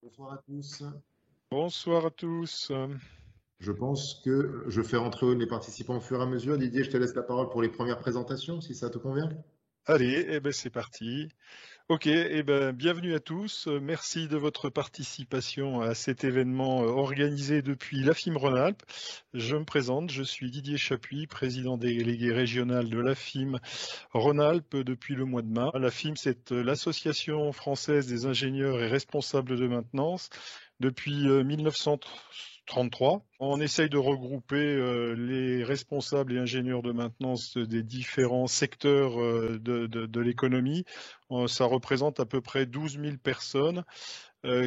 Bonsoir à tous. Bonsoir à tous. Je pense que je fais rentrer les participants au fur et à mesure. Didier, je te laisse la parole pour les premières présentations, si ça te convient. Allez, c'est parti. Ok, bienvenue à tous. Merci de votre participation à cet événement organisé depuis l'AFIM Rhône-Alpes. Je me présente, je suis Didier Chapuis, président délégué régional de l'AFIM Rhône-Alpes depuis le mois de mars. L'AFIM, c'est l'Association française des ingénieurs et responsables de maintenance depuis 1933. On essaye de regrouper les responsables et ingénieurs de maintenance des différents secteurs de l'économie. Ça représente à peu près 12 000 personnes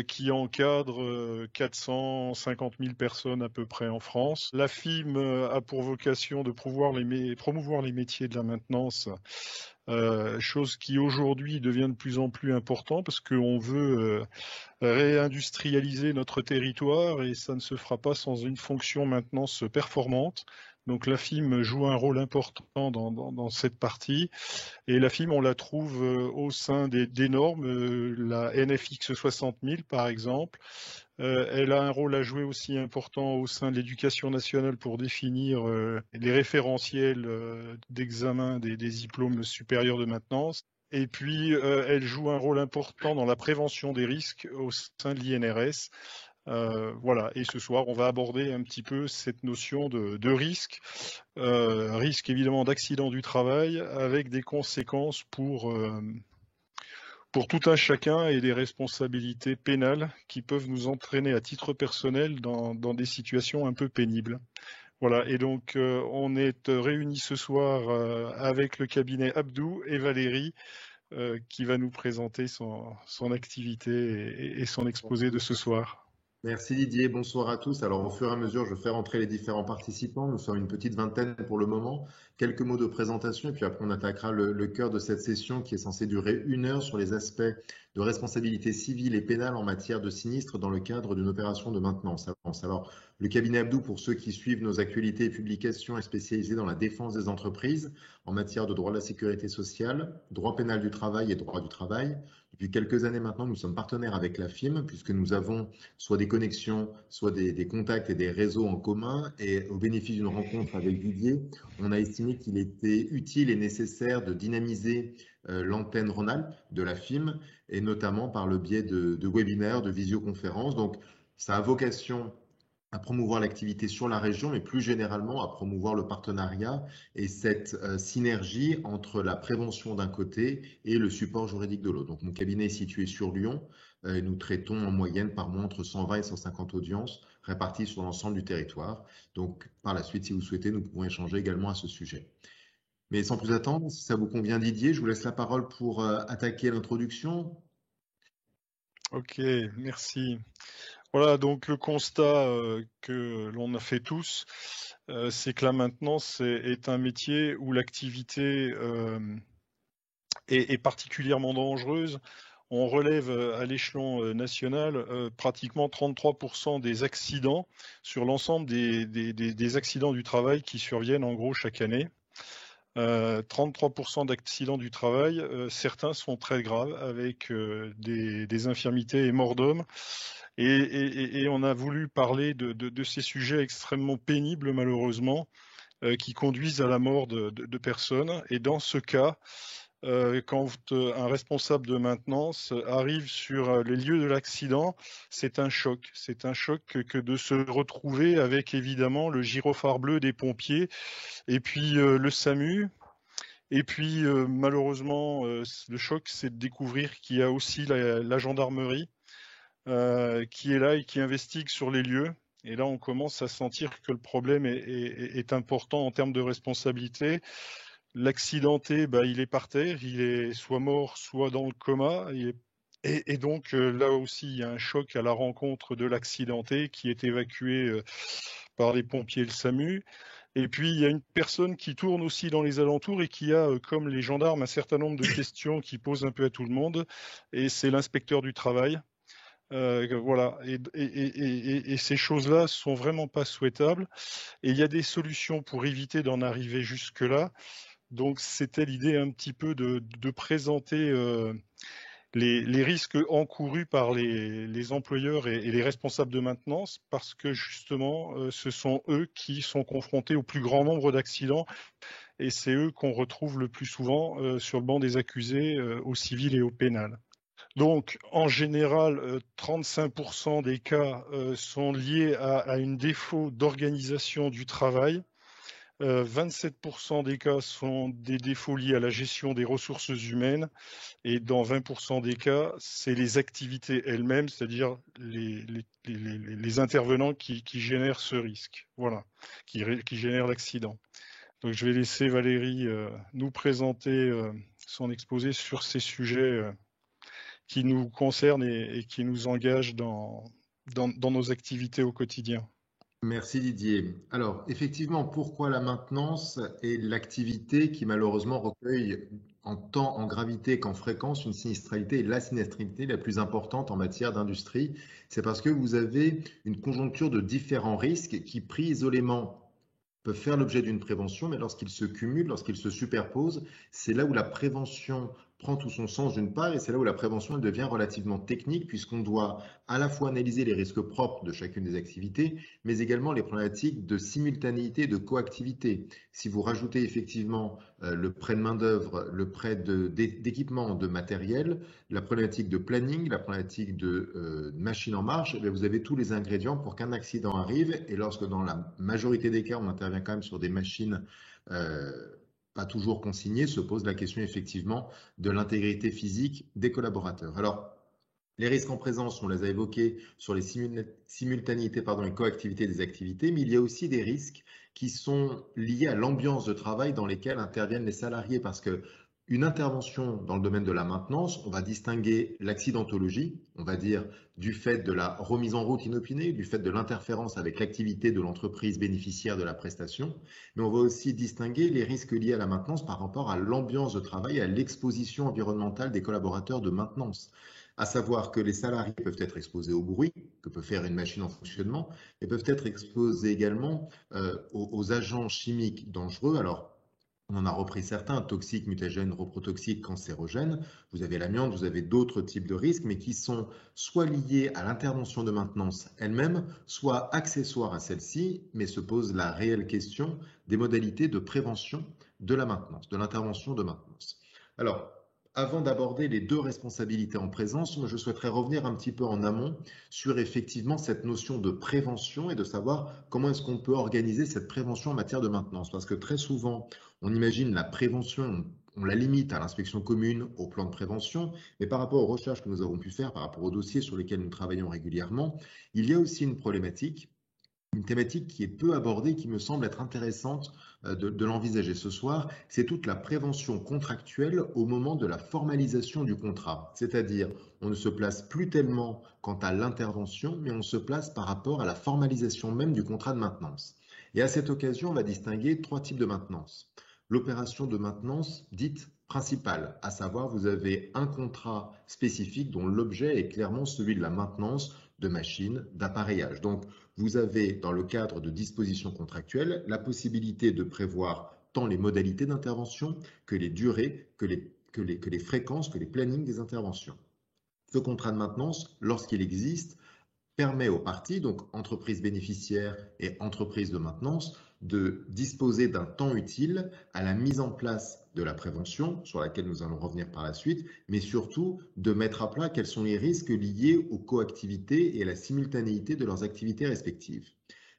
qui encadre 450 000 personnes à peu près en France. La FIM a pour vocation de promouvoir les métiers de la maintenance, chose qui aujourd'hui devient de plus en plus important parce qu'on veut réindustrialiser notre territoire et ça ne se fera pas sans une fonction maintenance performante. Donc la FIM joue un rôle important dans cette partie. Et la FIM, on la trouve au sein des normes, la NFX 60 000 par exemple. Elle a un rôle à jouer aussi important au sein de l'éducation nationale pour définir les référentiels d'examen des diplômes supérieurs de maintenance. Et puis, elle joue un rôle important dans la prévention des risques au sein de l'INRS. Voilà, et ce soir, on va aborder un petit peu cette notion de risque, risque évidemment d'accident du travail, avec des conséquences pour tout un chacun et des responsabilités pénales qui peuvent nous entraîner à titre personnel dans des situations un peu pénibles. Voilà, et donc on est réunis ce soir avec le cabinet Abdou et Valérie qui va nous présenter son activité et son exposé de ce soir. Merci Didier, bonsoir à tous. Alors au fur et à mesure, je fais rentrer les différents participants. Nous sommes une petite vingtaine pour le moment. Quelques mots de présentation et puis après on attaquera le cœur de cette session qui est censée durer 1 heure sur les aspects de responsabilité civile et pénale en matière de sinistre dans le cadre d'une opération de maintenance. Alors le cabinet Abdou, pour ceux qui suivent nos actualités et publications, est spécialisé dans la défense des entreprises en matière de droit de la sécurité sociale, droit pénal du travail et droit du travail. Depuis quelques années maintenant, nous sommes partenaires avec la FIM puisque nous avons soit des connexions, soit des contacts et des réseaux en commun. Et au bénéfice d'une rencontre avec Didier, on a estimé qu'il était utile et nécessaire de dynamiser l'antenne Rhône-Alpes de la FIM, et notamment par le biais de webinaires, de visioconférences. Donc, ça a vocation à promouvoir l'activité sur la région, mais plus généralement à promouvoir le partenariat et cette synergie entre la prévention d'un côté et le support juridique de l'autre. Donc mon cabinet est situé sur Lyon et nous traitons en moyenne par mois entre 120 et 150 audiences réparties sur l'ensemble du territoire. Donc par la suite, si vous souhaitez, nous pouvons échanger également à ce sujet. Mais sans plus attendre, si ça vous convient Didier, je vous laisse la parole pour attaquer l'introduction. Ok, merci. Voilà, donc le constat que l'on a fait tous, c'est que la maintenance est un métier où l'activité est particulièrement dangereuse. On relève à l'échelon national pratiquement 33% des accidents sur l'ensemble des accidents du travail qui surviennent en gros chaque année. 33% d'accidents du travail, certains sont très graves avec des infirmités et morts d'hommes. Et on a voulu parler de ces sujets extrêmement pénibles malheureusement qui conduisent à la mort de personnes. Et dans ce cas, quand un responsable de maintenance arrive sur les lieux de l'accident, c'est un choc. C'est un choc que de se retrouver avec évidemment le gyrophare bleu des pompiers et puis le SAMU. Et puis malheureusement, le choc, c'est de découvrir qu'il y a aussi la gendarmerie qui est là et qui investigue sur les lieux. Et là, on commence à sentir que le problème est important en termes de responsabilité. L'accidenté, bah, il est par terre, il est soit mort, soit dans le coma. Et donc là aussi, il y a un choc à la rencontre de l'accidenté qui est évacué par les pompiers et le SAMU. Et puis, il y a une personne qui tourne aussi dans les alentours et qui a, comme les gendarmes, un certain nombre de questions qui posent un peu à tout le monde. Et c'est l'inspecteur du travail. Voilà. Et ces choses-là sont vraiment pas souhaitables. Et il y a des solutions pour éviter d'en arriver jusque-là. Donc, c'était l'idée un petit peu de présenter les risques encourus par les employeurs et les responsables de maintenance, parce que justement, ce sont eux qui sont confrontés au plus grand nombre d'accidents et c'est eux qu'on retrouve le plus souvent sur le banc des accusés au civil et au pénal. Donc, en général, 35% des cas sont liés à un défaut d'organisation du travail. 27% des cas sont des défauts liés à la gestion des ressources humaines. Et dans 20% des cas, c'est les activités elles-mêmes, c'est-à-dire les intervenants qui génèrent ce risque, voilà, qui génèrent l'accident. Donc, je vais laisser Valérie nous présenter son exposé sur ces sujets qui nous concernent et qui nous engagent dans nos activités au quotidien. Merci Didier. Alors, effectivement, pourquoi la maintenance est l'activité qui malheureusement recueille en temps, en gravité qu'en fréquence une sinistralité et la sinistralité la plus importante en matière d'industrie? C'est parce que vous avez une conjoncture de différents risques qui, pris isolément, peuvent faire l'objet d'une prévention, mais lorsqu'ils se cumulent, lorsqu'ils se superposent, c'est là où la prévention prend tout son sens d'une part, et c'est là où la prévention elle devient relativement technique, puisqu'on doit à la fois analyser les risques propres de chacune des activités, mais également les problématiques de simultanéité et de coactivité. Si vous rajoutez effectivement le prêt de main-d'œuvre, le prêt d'équipement, de matériel, la problématique de planning, la problématique de machine en marche, eh vous avez tous les ingrédients pour qu'un accident arrive, et lorsque dans la majorité des cas on intervient quand même sur des machines pas toujours consignées, se pose la question effectivement de l'intégrité physique des collaborateurs. Alors, les risques en présence, on les a évoqués sur les simultanéités et coactivités des activités, mais il y a aussi des risques qui sont liés à l'ambiance de travail dans lesquelles interviennent les salariés, parce que une intervention dans le domaine de la maintenance, on va distinguer l'accidentologie, on va dire du fait de la remise en route inopinée, du fait de l'interférence avec l'activité de l'entreprise bénéficiaire de la prestation, mais on va aussi distinguer les risques liés à la maintenance par rapport à l'ambiance de travail, à l'exposition environnementale des collaborateurs de maintenance. À savoir que les salariés peuvent être exposés au bruit que peut faire une machine en fonctionnement, et peuvent être exposés également aux agents chimiques dangereux. Alors, on en a repris certains, toxiques, mutagènes, reprotoxiques, cancérogènes. Vous avez l'amiante, vous avez d'autres types de risques, mais qui sont soit liés à l'intervention de maintenance elle-même, soit accessoires à celle-ci, mais se pose la réelle question des modalités de prévention de la maintenance, de l'intervention de maintenance. Alors, avant d'aborder les deux responsabilités en présence, moi je souhaiterais revenir un petit peu en amont sur effectivement cette notion de prévention et de savoir comment est-ce qu'on peut organiser cette prévention en matière de maintenance. Parce que très souvent, on imagine la prévention, on la limite à l'inspection commune, au plan de prévention, mais par rapport aux recherches que nous avons pu faire, par rapport aux dossiers sur lesquels nous travaillons régulièrement, il y a aussi une problématique, une thématique qui est peu abordée, qui me semble être intéressante de l'envisager ce soir, c'est toute la prévention contractuelle au moment de la formalisation du contrat. C'est-à-dire, on ne se place plus tellement quant à l'intervention, mais on se place par rapport à la formalisation même du contrat de maintenance. Et à cette occasion, on va distinguer trois types de maintenance. L'opération de maintenance dite principale, à savoir vous avez un contrat spécifique dont l'objet est clairement celui de la maintenance de machines, d'appareillage. Donc, vous avez, dans le cadre de dispositions contractuelles, la possibilité de prévoir tant les modalités d'intervention que les durées, que les fréquences, que les plannings des interventions. Ce contrat de maintenance, lorsqu'il existe, permet aux parties, donc entreprises bénéficiaires et entreprises de maintenance, de disposer d'un temps utile à la mise en place de la prévention, sur laquelle nous allons revenir par la suite, mais surtout de mettre à plat quels sont les risques liés aux coactivités et à la simultanéité de leurs activités respectives.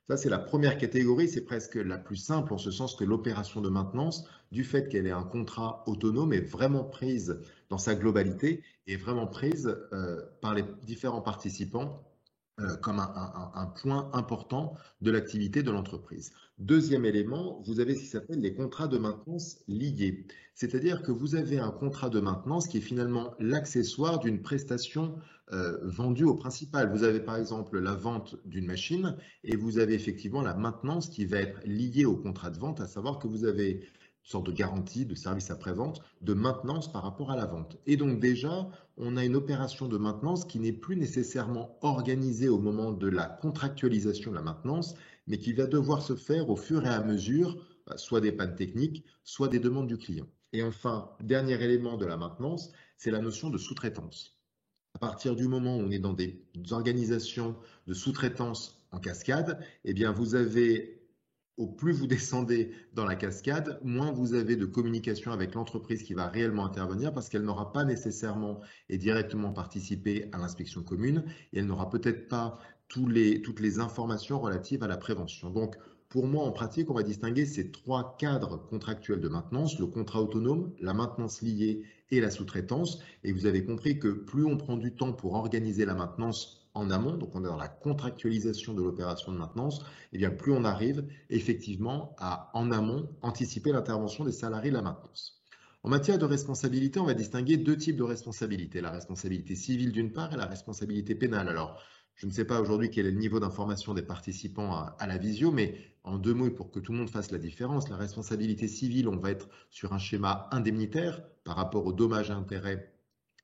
Ça, c'est la première catégorie, c'est presque la plus simple en ce sens que l'opération de maintenance, du fait qu'elle est un contrat autonome, est vraiment prise dans sa globalité et vraiment prise par les différents participants comme un point important de l'activité de l'entreprise. Deuxième élément, vous avez ce qui s'appelle les contrats de maintenance liés. C'est-à-dire que vous avez un contrat de maintenance qui est finalement l'accessoire d'une prestation vendue au principal. Vous avez par exemple la vente d'une machine et vous avez effectivement la maintenance qui va être liée au contrat de vente, à savoir que vous avez une sorte de garantie, de service après-vente, de maintenance par rapport à la vente. Et donc déjà, on a une opération de maintenance qui n'est plus nécessairement organisée au moment de la contractualisation de la maintenance, mais qui va devoir se faire au fur et à mesure, soit des pannes techniques, soit des demandes du client. Et enfin, dernier élément de la maintenance, c'est la notion de sous-traitance. À partir du moment où on est dans des organisations de sous-traitance en cascade, eh bien vous avez, au plus vous descendez dans la cascade, moins vous avez de communication avec l'entreprise qui va réellement intervenir parce qu'elle n'aura pas nécessairement et directement participé à l'inspection commune et elle n'aura peut-être pas toutes les informations relatives à la prévention. Donc, pour moi, en pratique, on va distinguer ces trois cadres contractuels de maintenance, le contrat autonome, la maintenance liée et la sous-traitance. Et vous avez compris que plus on prend du temps pour organiser la maintenance en amont, donc on est dans la contractualisation de l'opération de maintenance, et bien plus on arrive effectivement à, en amont, anticiper l'intervention des salariés de la maintenance. En matière de responsabilité, on va distinguer deux types de responsabilités, la responsabilité civile d'une part et la responsabilité pénale. Alors, je ne sais pas aujourd'hui quel est le niveau d'information des participants à la visio, mais en deux mots, pour que tout le monde fasse la différence, la responsabilité civile, on va être sur un schéma indemnitaire par rapport aux dommages et intérêts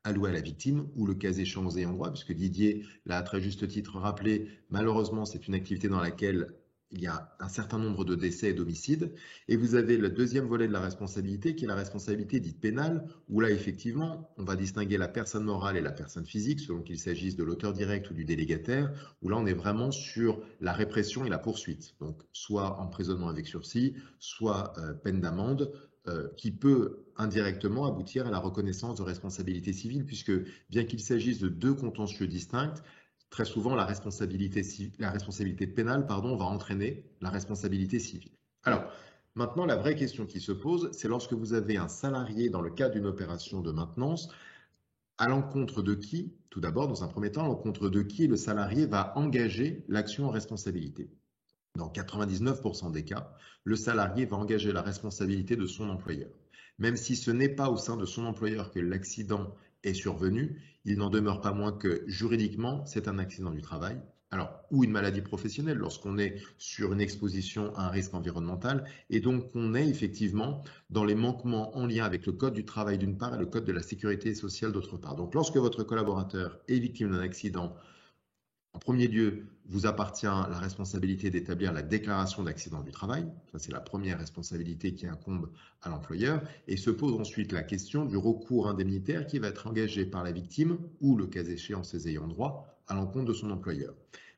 alloués à la victime ou le cas échéant aux ayants droit, puisque Didier l'a à très juste titre rappelé, malheureusement, c'est une activité dans laquelle il y a un certain nombre de décès et d'homicides. Et vous avez le deuxième volet de la responsabilité, qui est la responsabilité dite pénale, où là, effectivement, on va distinguer la personne morale et la personne physique, selon qu'il s'agisse de l'auteur direct ou du délégataire, où là, on est vraiment sur la répression et la poursuite. Donc, soit emprisonnement avec sursis, soit peine d'amende, qui peut indirectement aboutir à la reconnaissance de responsabilité civile, puisque bien qu'il s'agisse de deux contentieux distincts, très souvent la responsabilité pénale pardon, va entraîner la responsabilité civile. Alors, maintenant, la vraie question qui se pose, c'est lorsque vous avez un salarié dans le cadre d'une opération de maintenance, à l'encontre de qui, tout d'abord, dans un premier temps, à l'encontre de qui le salarié va engager l'action en responsabilité. Dans 99% des cas, le salarié va engager la responsabilité de son employeur. Même si ce n'est pas au sein de son employeur que l'accident est survenu, il n'en demeure pas moins que juridiquement, c'est un accident du travail. Alors, ou une maladie professionnelle lorsqu'on est sur une exposition à un risque environnemental, et donc on est effectivement dans les manquements en lien avec le code du travail d'une part et le code de la sécurité sociale d'autre part. Donc lorsque votre collaborateur est victime d'un accident, en premier lieu, vous appartient la responsabilité d'établir la déclaration d'accident du travail. Ça, c'est la première responsabilité qui incombe à l'employeur. Et se pose ensuite la question du recours indemnitaire qui va être engagé par la victime ou, le cas échéant, ses ayants droit, à l'encontre de son employeur.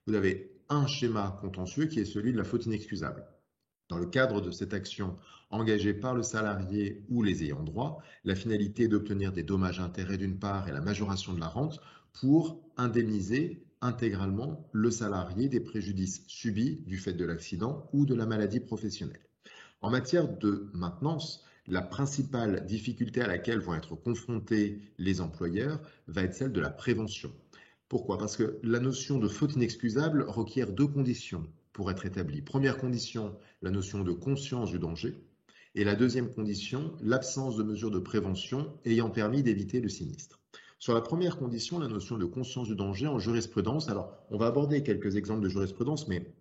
Vous avez un schéma contentieux qui est celui de la faute inexcusable. Dans le cadre de cette action engagée par le salarié ou les ayants droit, la finalité est d'obtenir des dommages-intérêts d'une part et la majoration de la rente pour indemniser intégralement le salarié des préjudices subis du fait de l'accident ou de la maladie professionnelle. En matière de maintenance, la principale difficulté à laquelle vont être confrontés les employeurs va être celle de la prévention. Pourquoi? Parce que la notion de faute inexcusable requiert deux conditions pour être établie. Première condition, la notion de conscience du danger. Et la deuxième condition, l'absence de mesures de prévention ayant permis d'éviter le sinistre. Sur la première condition, la notion de conscience du danger en jurisprudence, alors on va aborder quelques exemples de jurisprudence, mais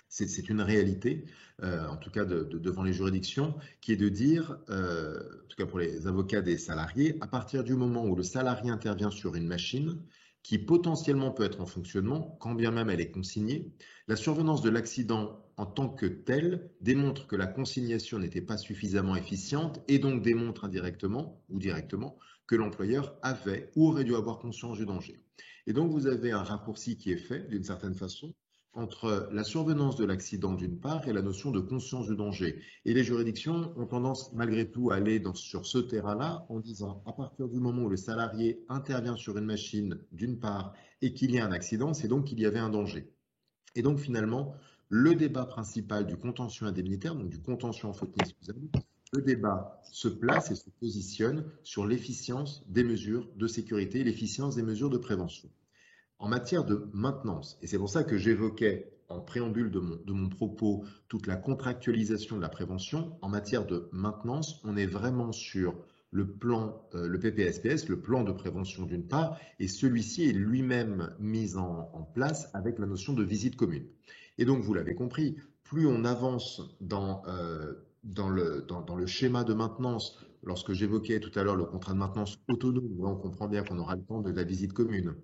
c'est une réalité, en tout cas devant les juridictions, qui est de dire, en tout cas pour les avocats des salariés, à partir du moment où le salarié intervient sur une machine qui potentiellement peut être en fonctionnement, quand bien même elle est consignée, la survenance de l'accident en tant que tel démontre que la consignation n'était pas suffisamment efficiente et donc démontre indirectement ou directement que l'employeur avait ou aurait dû avoir conscience du danger. Et donc vous avez un raccourci qui est fait d'une certaine façon entre la survenance de l'accident d'une part et la notion de conscience du danger. Et les juridictions ont tendance malgré tout à aller sur ce terrain-là en disant à partir du moment où le salarié intervient sur une machine d'une part et qu'il y a un accident, c'est donc qu'il y avait un danger. Et donc finalement, le débat principal du contentieux indemnitaire, donc du contentieux en faute inexcusable, le débat se place et se positionne sur l'efficience des mesures de sécurité, l'efficience des mesures de prévention. En matière de maintenance, et c'est pour ça que j'évoquais en préambule de mon propos toute la contractualisation de la prévention, en matière de maintenance, on est vraiment sur le plan, le PPSPS, le plan de prévention d'une part, et celui-ci est lui-même mis en place avec la notion de visite commune. Et donc, vous l'avez compris, plus on avance dans le schéma de maintenance, lorsque j'évoquais tout à l'heure le contrat de maintenance autonome, on comprend bien qu'on aura le temps de la visite commune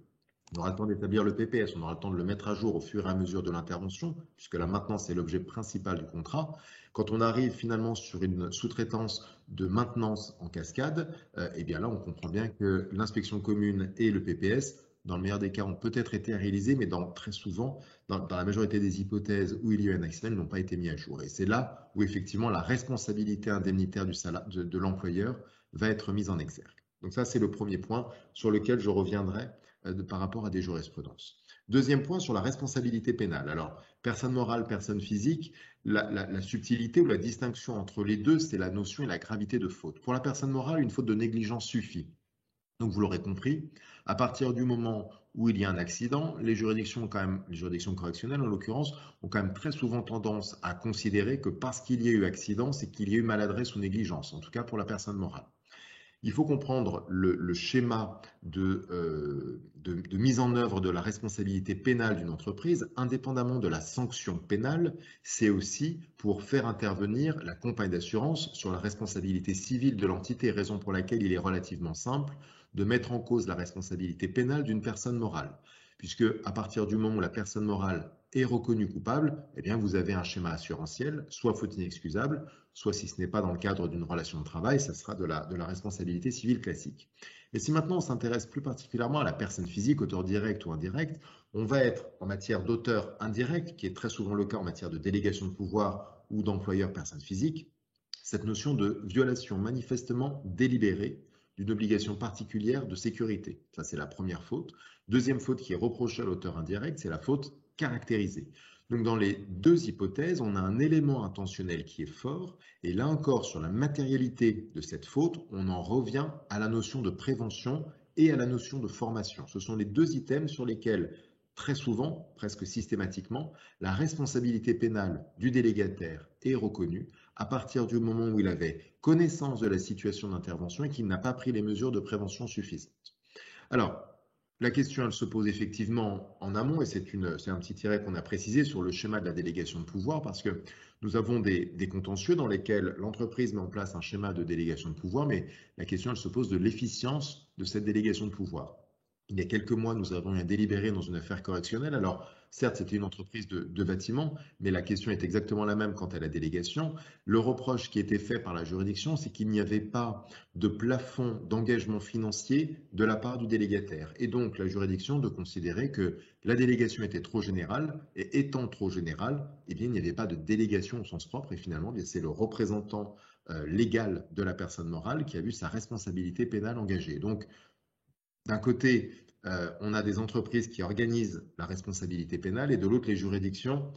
On aura le temps d'établir le PPS, on aura le temps de le mettre à jour au fur et à mesure de l'intervention, puisque là maintenant c'est l'objet principal du contrat. Quand on arrive finalement sur une sous-traitance de maintenance en cascade, eh bien là on comprend bien que l'inspection commune et le PPS, dans le meilleur des cas, ont peut-être été réalisés, mais très souvent, dans la majorité des hypothèses où il y a eu un accident, ils n'ont pas été mis à jour. Et c'est là où effectivement la responsabilité indemnitaire de l'employeur va être mise en exergue. Donc ça, c'est le premier point sur lequel je reviendrai par rapport à des jurisprudences. Deuxième point sur la responsabilité pénale. Alors, personne morale, personne physique, la subtilité ou la distinction entre les deux, c'est la notion et la gravité de faute. Pour la personne morale, une faute de négligence suffit. Donc, vous l'aurez compris, à partir du moment où il y a un accident, les juridictions correctionnelles en l'occurrence, ont quand même très souvent tendance à considérer que parce qu'il y a eu accident, c'est qu'il y a eu maladresse ou négligence, en tout cas pour la personne morale. Il faut comprendre le schéma de mise en œuvre de la responsabilité pénale d'une entreprise, indépendamment de la sanction pénale, c'est aussi pour faire intervenir la compagnie d'assurance sur la responsabilité civile de l'entité, raison pour laquelle il est relativement simple de mettre en cause la responsabilité pénale d'une personne morale. Puisque à partir du moment où la personne morale est reconnue coupable, eh bien vous avez un schéma assurantiel, soit faute inexcusable, soit si ce n'est pas dans le cadre d'une relation de travail, ça sera de la responsabilité civile classique. Et si maintenant on s'intéresse plus particulièrement à la personne physique, auteur direct ou indirect, on va être en matière d'auteur indirect, qui est très souvent le cas en matière de délégation de pouvoir ou d'employeur personne physique, cette notion de violation manifestement délibérée d'une obligation particulière de sécurité. Ça, c'est la première faute. Deuxième faute qui est reprochée à l'auteur indirect, c'est la faute caractérisée. Donc, dans les deux hypothèses, on a un élément intentionnel qui est fort, et là encore, sur la matérialité de cette faute, on en revient à la notion de prévention et à la notion de formation. Ce sont les deux items sur lesquels, très souvent, presque systématiquement, la responsabilité pénale du délégataire est reconnue à partir du moment où il avait connaissance de la situation d'intervention et qu'il n'a pas pris les mesures de prévention suffisantes. Alors, la question, elle se pose effectivement en amont, et c'est un petit tiret qu'on a précisé sur le schéma de la délégation de pouvoir, parce que nous avons des contentieux dans lesquels l'entreprise met en place un schéma de délégation de pouvoir, mais la question, elle se pose de l'efficience de cette délégation de pouvoir. Il y a quelques mois, nous avons eu un délibéré dans une affaire correctionnelle. Alors, certes, c'était une entreprise de bâtiment, mais la question est exactement la même quant à la délégation. Le reproche qui était fait par la juridiction, c'est qu'il n'y avait pas de plafond d'engagement financier de la part du délégataire. Et donc, la juridiction de considérer que la délégation était trop générale, et étant trop générale, eh bien, il n'y avait pas de délégation au sens propre, et finalement, c'est le représentant légal de la personne morale qui a vu sa responsabilité pénale engagée. Donc, d'un côté, on a des entreprises qui organisent la responsabilité pénale et de l'autre, les juridictions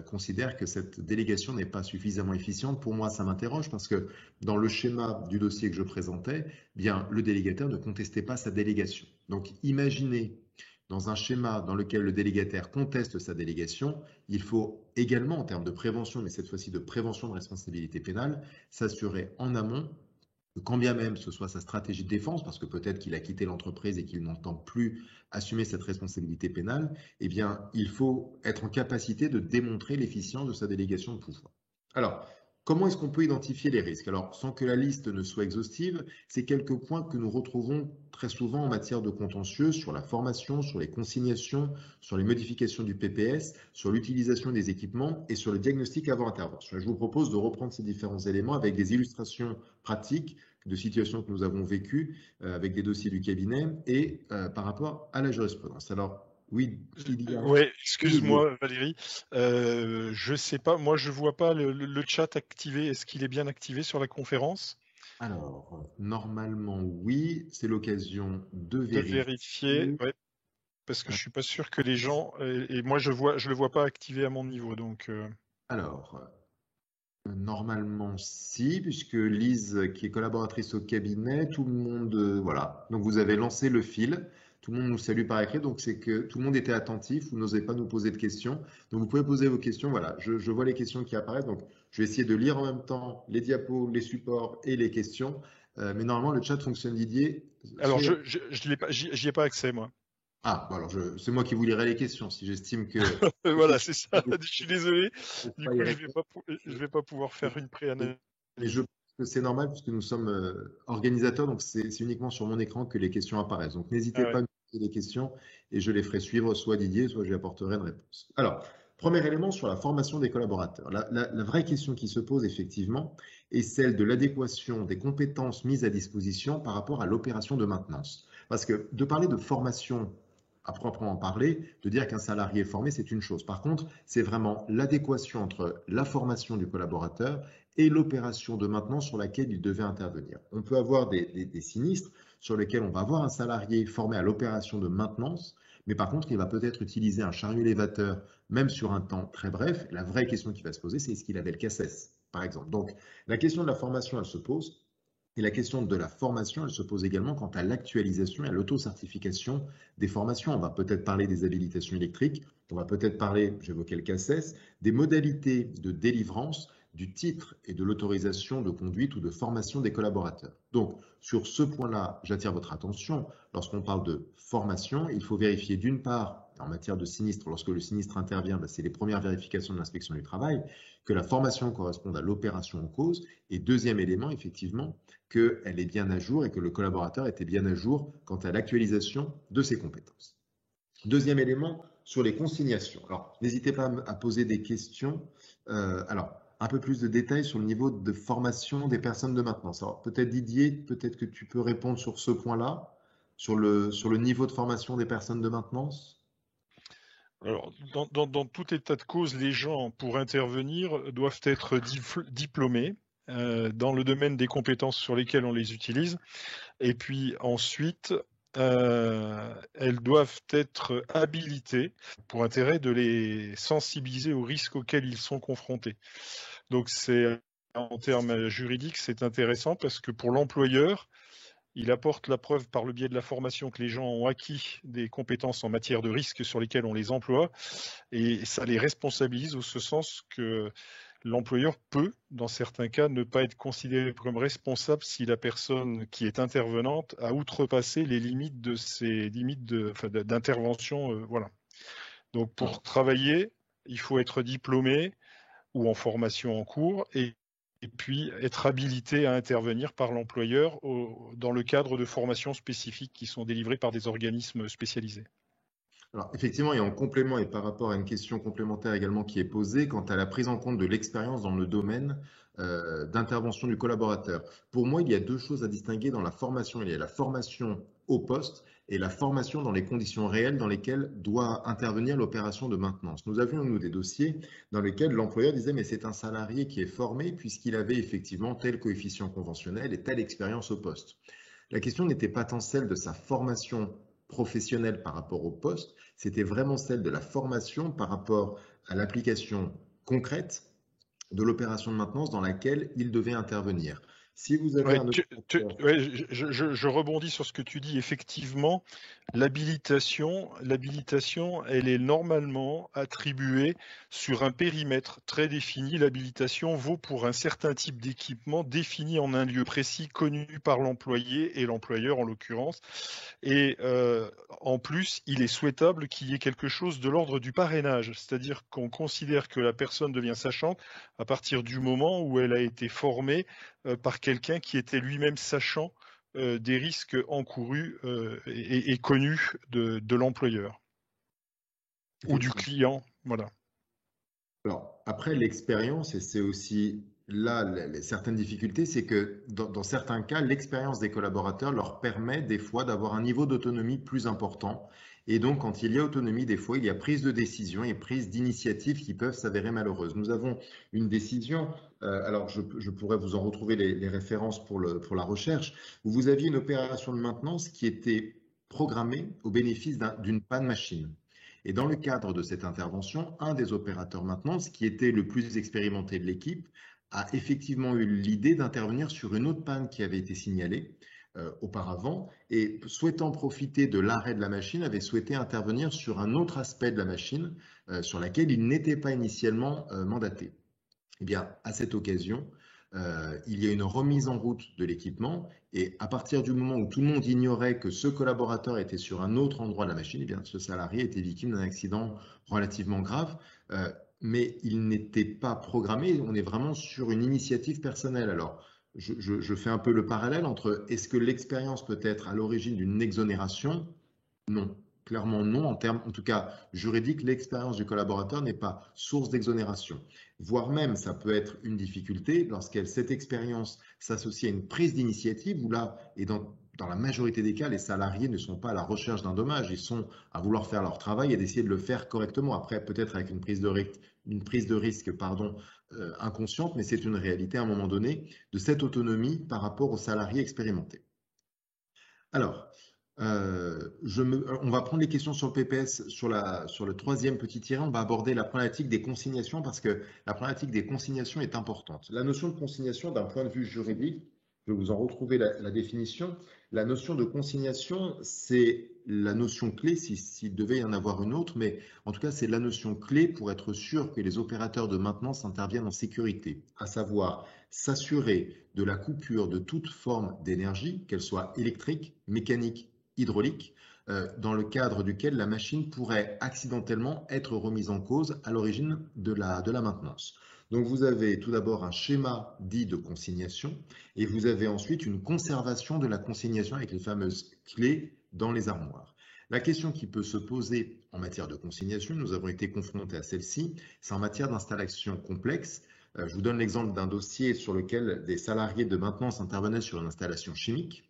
considèrent que cette délégation n'est pas suffisamment efficiente. Pour moi, ça m'interroge parce que dans le schéma du dossier que je présentais, bien, le délégataire ne contestait pas sa délégation. Donc, imaginez dans un schéma dans lequel le délégataire conteste sa délégation, il faut également, en termes de prévention, mais cette fois-ci de prévention de responsabilité pénale, s'assurer en amont quand bien même ce soit sa stratégie de défense, parce que peut-être qu'il a quitté l'entreprise et qu'il n'entend plus assumer cette responsabilité pénale, eh bien, il faut être en capacité de démontrer l'efficience de sa délégation de pouvoir. Alors, comment est-ce qu'on peut identifier les risques? Alors, sans que la liste ne soit exhaustive, c'est quelques points que nous retrouvons très souvent en matière de contentieux sur la formation, sur les consignations, sur les modifications du PPS, sur l'utilisation des équipements et sur le diagnostic avant intervention. Je vous propose de reprendre ces différents éléments avec des illustrations pratiques de situations que nous avons vécues avec des dossiers du cabinet et par rapport à la jurisprudence. Alors, oui, il y a... Ouais, excuse-moi Valérie, je sais pas, moi je vois pas le chat activé. Est-ce qu'il est bien activé sur la conférence? Alors, normalement, oui, c'est l'occasion de De vérifier, vérifier. ouais, parce que je suis pas sûr que les gens et moi je le vois pas activé à mon niveau, donc. Alors, normalement, si, puisque Lise, qui est collaboratrice au cabinet, tout le monde, voilà. Donc, vous avez lancé le fil. Tout le monde nous salue par écrit. Donc, c'est que tout le monde était attentif. Vous n'osez pas nous poser de questions. Donc, vous pouvez poser vos questions. Voilà. Je vois les questions qui apparaissent. Donc, je vais essayer de lire en même temps les diapos, les supports et les questions. Mais normalement, le chat fonctionne, Didier. Alors je l'ai pas, j'y ai pas accès moi. Ah, bon, alors c'est moi qui vous lirai les questions si j'estime que. Voilà, c'est ça. Je suis désolé. Du Pas y coup, répondre. je vais pas pouvoir faire une Et je préanalyse. pense que c'est normal puisque nous sommes organisateurs, donc c'est uniquement sur mon écran que les questions apparaissent. Donc Ah n'hésitez ouais. pas à nous des questions et je les ferai suivre soit Didier, soit je lui apporterai une réponse. Alors, premier élément sur la formation des collaborateurs. La vraie question qui se pose effectivement est celle de l'adéquation des compétences mises à disposition par rapport à l'opération de maintenance. Parce que de parler de formation à proprement parler, de dire qu'un salarié est formé, c'est une chose. Par contre, c'est vraiment l'adéquation entre la formation du collaborateur et l'opération de maintenance sur laquelle il devait intervenir. On peut avoir des sinistres sur lesquels on va avoir un salarié formé à l'opération de maintenance, mais par contre, il va peut-être utiliser un chariot élévateur, même sur un temps très bref. La vraie question qui va se poser, c'est est-ce qu'il avait le CACES, par exemple. Donc, la question de la formation, elle se pose. Et la question de la formation, elle se pose également quant à l'actualisation et à l'auto-certification des formations. On va peut-être parler des habilitations électriques, on va peut-être parler, j'évoquais le CACES, des modalités de délivrance du titre et de l'autorisation de conduite ou de formation des collaborateurs. Donc, sur ce point-là, j'attire votre attention. Lorsqu'on parle de formation, il faut vérifier d'une part, en matière de sinistre, lorsque le sinistre intervient, c'est les premières vérifications de l'inspection du travail, que la formation corresponde à l'opération en cause. Et deuxième élément, effectivement, qu'elle est bien à jour et que le collaborateur était bien à jour quant à l'actualisation de ses compétences. Deuxième élément, sur les consignations. Alors, n'hésitez pas à poser des questions. Alors, un peu plus de détails sur le niveau de formation des personnes de maintenance. Alors, peut-être Didier, peut-être que tu peux répondre sur ce point-là, sur le niveau de formation des personnes de maintenance. Alors, dans tout état de cause, les gens, pour intervenir, doivent être diplômés dans le domaine des compétences sur lesquelles on les utilise. Et puis ensuite, elles doivent être habilitées pour intérêt de les sensibiliser aux risques auxquels ils sont confrontés. Donc, en termes juridiques, c'est intéressant parce que pour l'employeur, il apporte la preuve par le biais de la formation que les gens ont acquis des compétences en matière de risques sur lesquels on les emploie, et ça les responsabilise au ce sens que l'employeur peut, dans certains cas, ne pas être considéré comme responsable si la personne qui est intervenante a outrepassé les limites de ses limites d'intervention. Voilà. Donc pour travailler, il faut être diplômé ou en formation en cours et puis être habilité à intervenir par l'employeur dans le cadre de formations spécifiques qui sont délivrées par des organismes spécialisés. Alors, effectivement, et en complément et par rapport à une question complémentaire également qui est posée quant à la prise en compte de l'expérience dans le domaine d'intervention du collaborateur. Pour moi, il y a deux choses à distinguer dans la formation. Il y a la formation au poste et la formation dans les conditions réelles dans lesquelles doit intervenir l'opération de maintenance. Nous avions, nous, des dossiers dans lesquels l'employeur disait mais c'est un salarié qui est formé puisqu'il avait effectivement tel coefficient conventionnel et telle expérience au poste. La question n'était pas tant celle de sa formation professionnelle par rapport au poste, c'était vraiment celle de la formation par rapport à l'application concrète de l'opération de maintenance dans laquelle il devait intervenir. Si vous avez un je rebondis sur ce que tu dis. Effectivement, l'habilitation, elle est normalement attribuée sur un périmètre très défini. L'habilitation vaut pour un certain type d'équipement défini en un lieu précis, connu par l'employé et l'employeur en l'occurrence. Et en plus, il est souhaitable qu'il y ait quelque chose de l'ordre du parrainage, c'est-à-dire qu'on considère que la personne devient sachante à partir du moment où elle a été formée par quelqu'un qui était lui-même sachant des risques encourus et connus de l'employeur ou du client. Voilà. Alors, après, l'expérience, et c'est aussi là certaines difficultés, c'est que dans certains cas, l'expérience des collaborateurs leur permet des fois d'avoir un niveau d'autonomie plus important. Et donc, quand il y a autonomie, des fois, il y a prise de décision et prise d'initiative qui peuvent s'avérer malheureuses. Nous avons une décision, alors je pourrais vous en retrouver les références pour la recherche, où vous aviez une opération de maintenance qui était programmée au bénéfice d'une panne machine. Et dans le cadre de cette intervention, un des opérateurs maintenance, qui était le plus expérimenté de l'équipe, a effectivement eu l'idée d'intervenir sur une autre panne qui avait été signalée auparavant et souhaitant profiter de l'arrêt de la machine, avait souhaité intervenir sur un autre aspect de la machine sur laquelle il n'était pas initialement mandaté. Eh bien, à cette occasion, il y a une remise en route de l'équipement et à partir du moment où tout le monde ignorait que ce collaborateur était sur un autre endroit de la machine, eh bien, ce salarié était victime d'un accident relativement grave, mais il n'était pas programmé. On est vraiment sur une initiative personnelle. Alors, je fais un peu le parallèle entre est-ce que l'expérience peut être à l'origine d'une exonération Non, clairement non. En termes, en tout cas, juridiques, l'expérience du collaborateur n'est pas source d'exonération. Voire même, ça peut être une difficulté cette expérience s'associe à une prise d'initiative où là, et dans la majorité des cas, les salariés ne sont pas à la recherche d'un dommage, ils sont à vouloir faire leur travail et d'essayer de le faire correctement. Après, peut-être avec une prise de risque, pardon, inconsciente, mais c'est une réalité à un moment donné de cette autonomie par rapport aux salariés expérimentés. Alors, on va prendre les questions sur le PPS sur le troisième petit tiré. On va aborder la problématique des consignations parce que la problématique des consignations est importante. La notion de consignation, d'un point de vue juridique, je vais vous en retrouver la définition. La notion de consignation, c'est la notion clé, s'il devait y en avoir une autre, mais en tout cas, c'est la notion clé pour être sûr que les opérateurs de maintenance interviennent en sécurité, à savoir s'assurer de la coupure de toute forme d'énergie, qu'elle soit électrique, mécanique, hydraulique, dans le cadre duquel la machine pourrait accidentellement être remise en cause à l'origine de la maintenance. Donc vous avez tout d'abord un schéma dit de consignation et vous avez ensuite une conservation de la consignation avec les fameuses clés dans les armoires. La question qui peut se poser en matière de consignation, nous avons été confrontés à celle-ci, c'est en matière d'installation complexe. Je vous donne l'exemple d'un dossier sur lequel des salariés de maintenance intervenaient sur une installation chimique.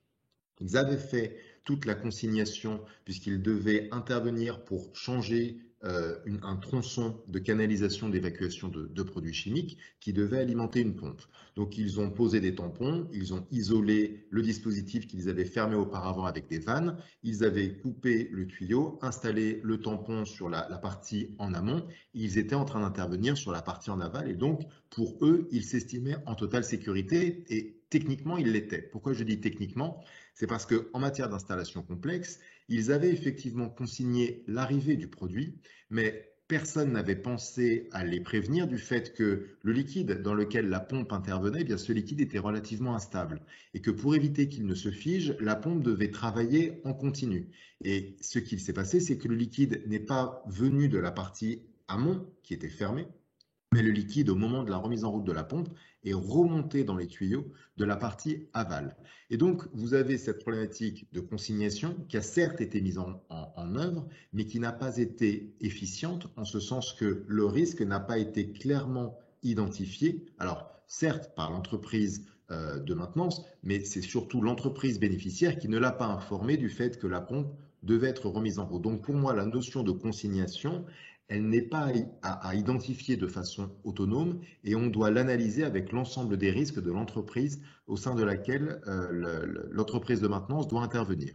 Ils avaient fait toute la consignation puisqu'ils devaient intervenir pour changer un tronçon de canalisation d'évacuation de produits chimiques qui devait alimenter une pompe. Donc ils ont posé des tampons, ils ont isolé le dispositif qu'ils avaient fermé auparavant avec des vannes, ils avaient coupé le tuyau, installé le tampon sur la partie en amont, ils étaient en train d'intervenir sur la partie en aval et donc pour eux, ils s'estimaient en totale sécurité et techniquement, ils l'étaient. Pourquoi je dis techniquement? C'est parce qu'en matière d'installation complexe, ils avaient effectivement consigné l'arrivée du produit, mais personne n'avait pensé à les prévenir du fait que le liquide dans lequel la pompe intervenait, eh bien ce liquide était relativement instable et que pour éviter qu'il ne se fige, la pompe devait travailler en continu. Et ce qu'il s'est passé, c'est que le liquide n'est pas venu de la partie amont qui était fermée, mais le liquide, au moment de la remise en route de la pompe, est remonté dans les tuyaux de la partie aval. Et donc, vous avez cette problématique de consignation qui a certes été mise en œuvre, mais qui n'a pas été efficiente en ce sens que le risque n'a pas été clairement identifié. Alors, certes, par l'entreprise de maintenance, mais c'est surtout l'entreprise bénéficiaire qui ne l'a pas informé du fait que la pompe devait être remise en route. Donc, pour moi, la notion de consignation, elle n'est pas à identifier de façon autonome et on doit l'analyser avec l'ensemble des risques de l'entreprise au sein de laquelle l'entreprise de maintenance doit intervenir.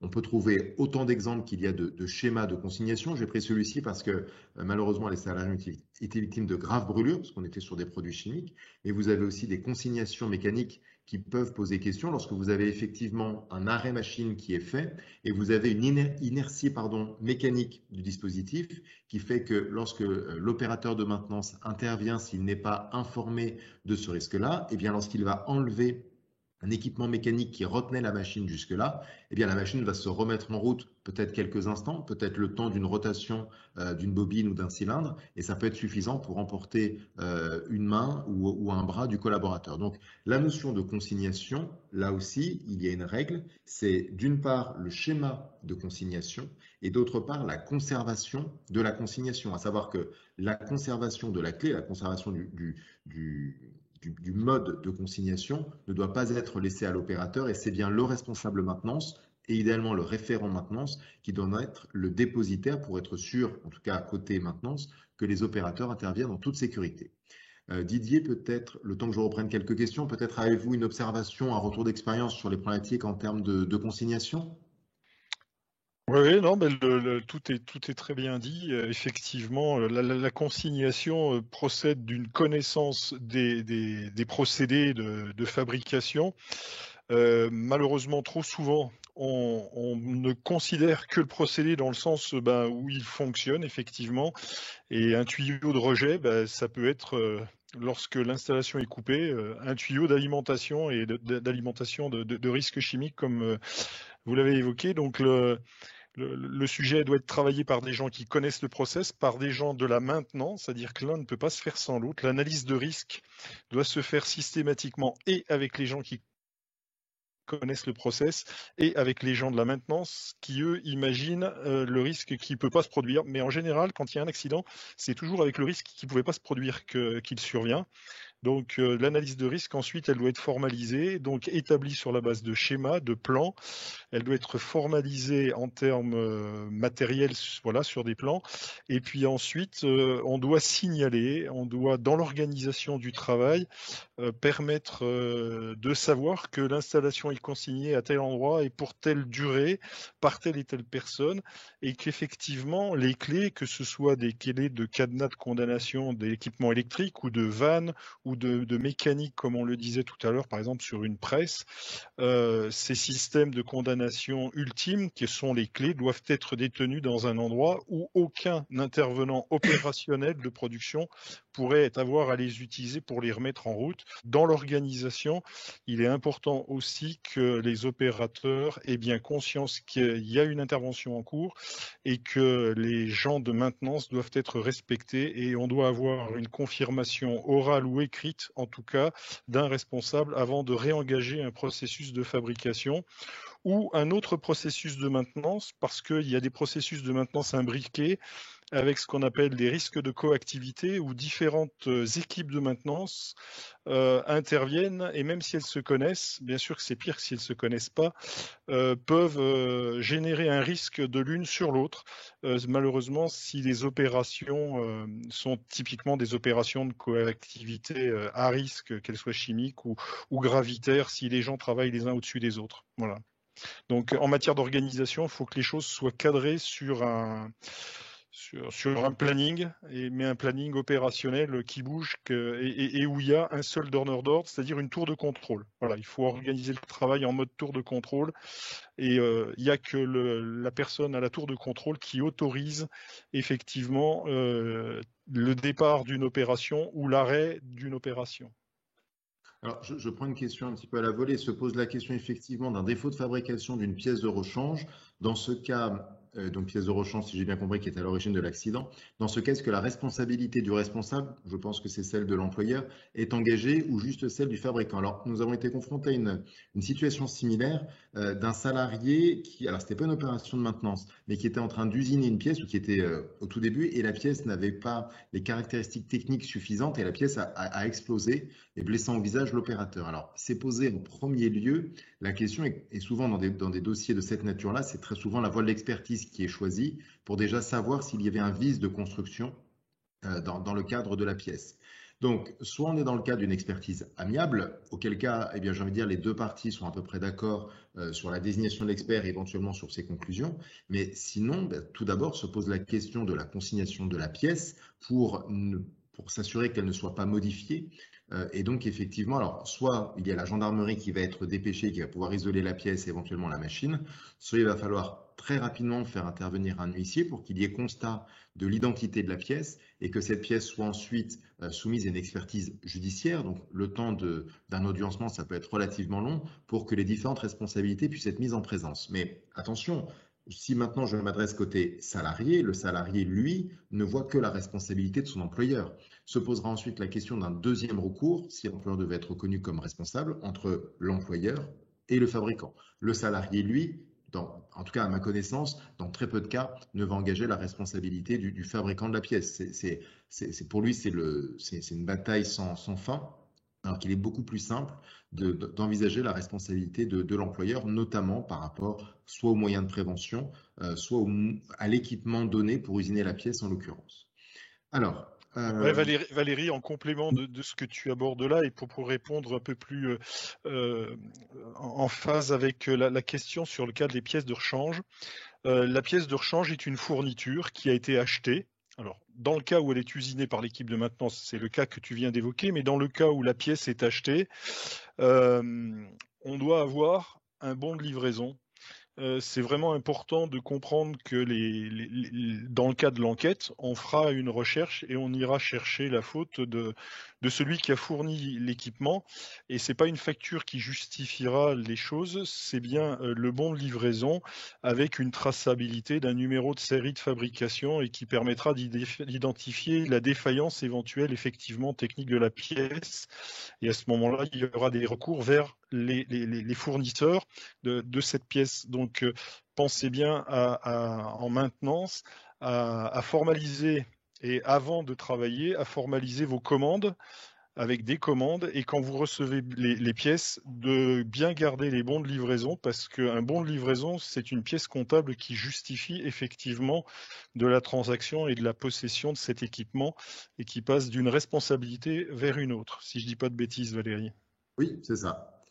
On peut trouver autant d'exemples qu'il y a de schémas de consignation. J'ai pris celui-ci parce que malheureusement, les salariés étaient victimes de graves brûlures, parce qu'on était sur des produits chimiques. Mais vous avez aussi des consignations mécaniques qui peuvent poser question lorsque vous avez effectivement un arrêt machine qui est fait et vous avez une inertie mécanique du dispositif qui fait que lorsque l'opérateur de maintenance intervient, s'il n'est pas informé de ce risque-là, et bien lorsqu'il va enlever un équipement mécanique qui retenait la machine jusque-là, eh bien la machine va se remettre en route peut-être quelques instants, peut-être le temps d'une rotation d'une bobine ou d'un cylindre, et ça peut être suffisant pour emporter une main ou un bras du collaborateur. Donc la notion de consignation, là aussi, il y a une règle, c'est d'une part le schéma de consignation et d'autre part la conservation de la consignation, à savoir que la conservation de la clé, la conservation du mode de consignation ne doit pas être laissé à l'opérateur et c'est bien le responsable maintenance et idéalement le référent maintenance qui doit être le dépositaire pour être sûr, en tout cas à côté maintenance, que les opérateurs interviennent en toute sécurité. Didier, peut-être, le temps que je reprenne quelques questions, peut-être avez-vous une observation, un retour d'expérience sur les problématiques en termes de consignation? Oui, non, mais tout est très bien dit. Effectivement, la consignation procède d'une connaissance des procédés de fabrication. Malheureusement, trop souvent, on ne considère que le procédé dans le sens où il fonctionne effectivement. Et un tuyau de rejet, ça peut être, lorsque l'installation est coupée, un tuyau d'alimentation et d'alimentation de risques chimiques, comme vous l'avez évoqué. Donc, le sujet doit être travaillé par des gens qui connaissent le process, par des gens de la maintenance, c'est-à-dire que l'un ne peut pas se faire sans l'autre. L'analyse de risque doit se faire systématiquement et avec les gens qui connaissent le process, et avec les gens de la maintenance qui, eux, imaginent le risque qui ne peut pas se produire. Mais en général, quand il y a un accident, c'est toujours avec le risque qui ne pouvait pas se produire qu'il survient. Donc l'analyse de risque, ensuite, elle doit être formalisée, donc établie sur la base de schémas, de plans. Elle doit être formalisée en termes matériels, voilà, sur des plans. Et puis ensuite, on doit signaler, on doit, dans l'organisation du travail, permettre de savoir que l'installation est consignée à tel endroit et pour telle durée, par telle et telle personne, et qu'effectivement, les clés, que ce soit des clés de cadenas de condamnation d'équipements électriques ou de vannes ou de mécanique, comme on le disait tout à l'heure, par exemple sur une presse, ces systèmes de condamnation ultimes, qui sont les clés, doivent être détenus dans un endroit où aucun intervenant opérationnel de production pourrait avoir à les utiliser pour les remettre en route. Dans l'organisation, il est important aussi que les opérateurs aient bien conscience qu'il y a une intervention en cours et que les gens de maintenance doivent être respectés, et on doit avoir une confirmation orale ou écrite, en tout cas, d'un responsable avant de réengager un processus de fabrication ou un autre processus de maintenance, parce qu'il y a des processus de maintenance imbriqués avec ce qu'on appelle des risques de coactivité, où différentes équipes de maintenance interviennent, et même si elles se connaissent, bien sûr que c'est pire que si elles ne se connaissent pas, peuvent générer un risque de l'une sur l'autre, malheureusement, si les opérations sont typiquement des opérations de coactivité à risque, qu'elles soient chimiques ou gravitaires, si les gens travaillent les uns au-dessus des autres. Voilà. Donc en matière d'organisation, il faut que les choses soient cadrées sur un planning, mais un planning opérationnel qui bouge et où il y a un seul donneur d'ordre, c'est-à-dire une tour de contrôle. Voilà, il faut organiser le travail en mode tour de contrôle, et il n'y a que la personne à la tour de contrôle qui autorise effectivement le départ d'une opération ou l'arrêt d'une opération. Alors, je prends une question un petit peu à la volée. Se pose la question effectivement d'un défaut de fabrication d'une pièce de rechange. Dans ce cas, donc pièce de rechange, si j'ai bien compris, qui est à l'origine de l'accident. Dans ce cas, est-ce que la responsabilité du responsable, je pense que c'est celle de l'employeur, est engagée ou juste celle du fabricant? Alors, nous avons été confrontés à une situation similaire d'un salarié qui, alors c'était pas une opération de maintenance, mais qui était en train d'usiner une pièce ou qui était au tout début, et la pièce n'avait pas les caractéristiques techniques suffisantes, et la pièce a explosé et blessant au visage l'opérateur. Alors, c'est posé en premier lieu, la question est souvent dans des dossiers de cette nature-là, c'est très souvent la voie de l'expertise qui est choisie pour déjà savoir s'il y avait un vice de construction dans le cadre de la pièce. Donc, soit on est dans le cadre d'une expertise amiable, auquel cas, eh bien, j'ai envie de dire, les deux parties sont à peu près d'accord sur la désignation de l'expert et éventuellement sur ses conclusions. Mais sinon, tout d'abord, se pose la question de la consignation de la pièce pour s'assurer qu'elle ne soit pas modifiée. Et donc, effectivement, alors, soit il y a la gendarmerie qui va être dépêchée, qui va pouvoir isoler la pièce et éventuellement la machine, soit il va falloir très rapidement faire intervenir un huissier pour qu'il y ait constat de l'identité de la pièce et que cette pièce soit ensuite soumise à une expertise judiciaire. Donc, le temps d'un audiencement, ça peut être relativement long pour que les différentes responsabilités puissent être mises en présence. Mais attention, si maintenant je m'adresse côté salarié, le salarié, lui, ne voit que la responsabilité de son employeur. Se posera ensuite la question d'un deuxième recours, si l'employeur devait être reconnu comme responsable, entre l'employeur et le fabricant. Le salarié, lui, en tout cas à ma connaissance, dans très peu de cas, ne va engager la responsabilité du fabricant de la pièce. Pour lui, c'est une bataille sans fin. Alors qu'il est beaucoup plus simple d'envisager la responsabilité de l'employeur, notamment par rapport soit aux moyens de prévention, soit à l'équipement donné pour usiner la pièce en l'occurrence. Alors, Ouais, Valérie, en complément de ce que tu abordes là, et pour répondre un peu plus en phase avec la question sur le cas des pièces de rechange, la pièce de rechange est une fourniture qui a été achetée. Alors, dans le cas où elle est usinée par l'équipe de maintenance, c'est le cas que tu viens d'évoquer, mais dans le cas où la pièce est achetée, on doit avoir un bon de livraison. C'est vraiment important de comprendre que dans le cas de l'enquête, on fera une recherche et on ira chercher la faute de celui qui a fourni l'équipement. Et ce n'est pas une facture qui justifiera les choses, c'est bien le bon de livraison avec une traçabilité d'un numéro de série de fabrication et qui permettra d'identifier la défaillance éventuelle effectivement technique de la pièce. Et à ce moment-là, il y aura des recours vers les fournisseurs de cette pièce. Donc, pensez bien en maintenance à formaliser et avant de travailler, à formaliser vos commandes avec des commandes et quand vous recevez les pièces, de bien garder les bons de livraison parce qu'un bon de livraison, c'est une pièce comptable qui justifie effectivement de la transaction et de la possession de cet équipement et qui passe d'une responsabilité vers une autre, si je ne dis pas de bêtises, Valérie. Oui, c'est ça.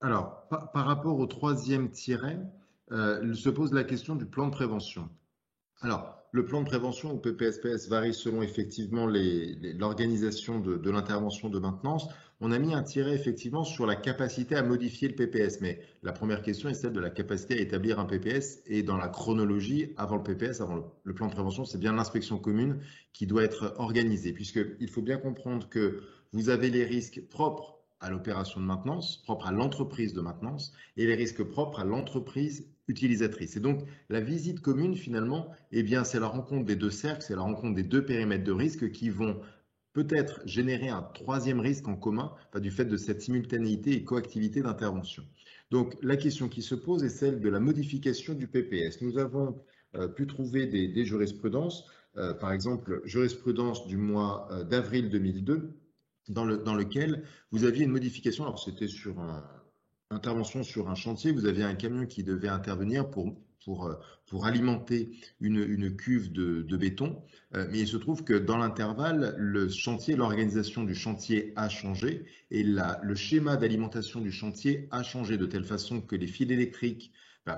Alors, par rapport au troisième tiret, se pose la question du plan de prévention. Alors, le plan de prévention au PPSPS varie selon effectivement l'organisation de l'intervention de maintenance. On a mis un tiret effectivement sur la capacité à modifier le PPS, mais la première question est celle de la capacité à établir un PPS et dans la chronologie, avant le PPS, avant le plan de prévention, c'est bien l'inspection commune qui doit être organisée, puisqu'il faut bien comprendre que vous avez les risques propres à l'opération de maintenance, propres à l'entreprise de maintenance, et les risques propres à l'entreprise utilisatrice. Et donc, la visite commune, finalement, eh bien, c'est la rencontre des deux cercles, c'est la rencontre des deux périmètres de risque qui vont peut-être générer un troisième risque en commun du fait de cette simultanéité et coactivité d'intervention. Donc, la question qui se pose est celle de la modification du PPS. Nous avons pu trouver des jurisprudences, par exemple, jurisprudence du mois d'avril 2002, dans lequel vous aviez une modification, alors c'était sur intervention sur un chantier, vous aviez un camion qui devait intervenir pour alimenter une cuve de béton, mais il se trouve que dans l'intervalle, le chantier, l'organisation du chantier a changé et le schéma d'alimentation du chantier a changé de telle façon que les fils électriques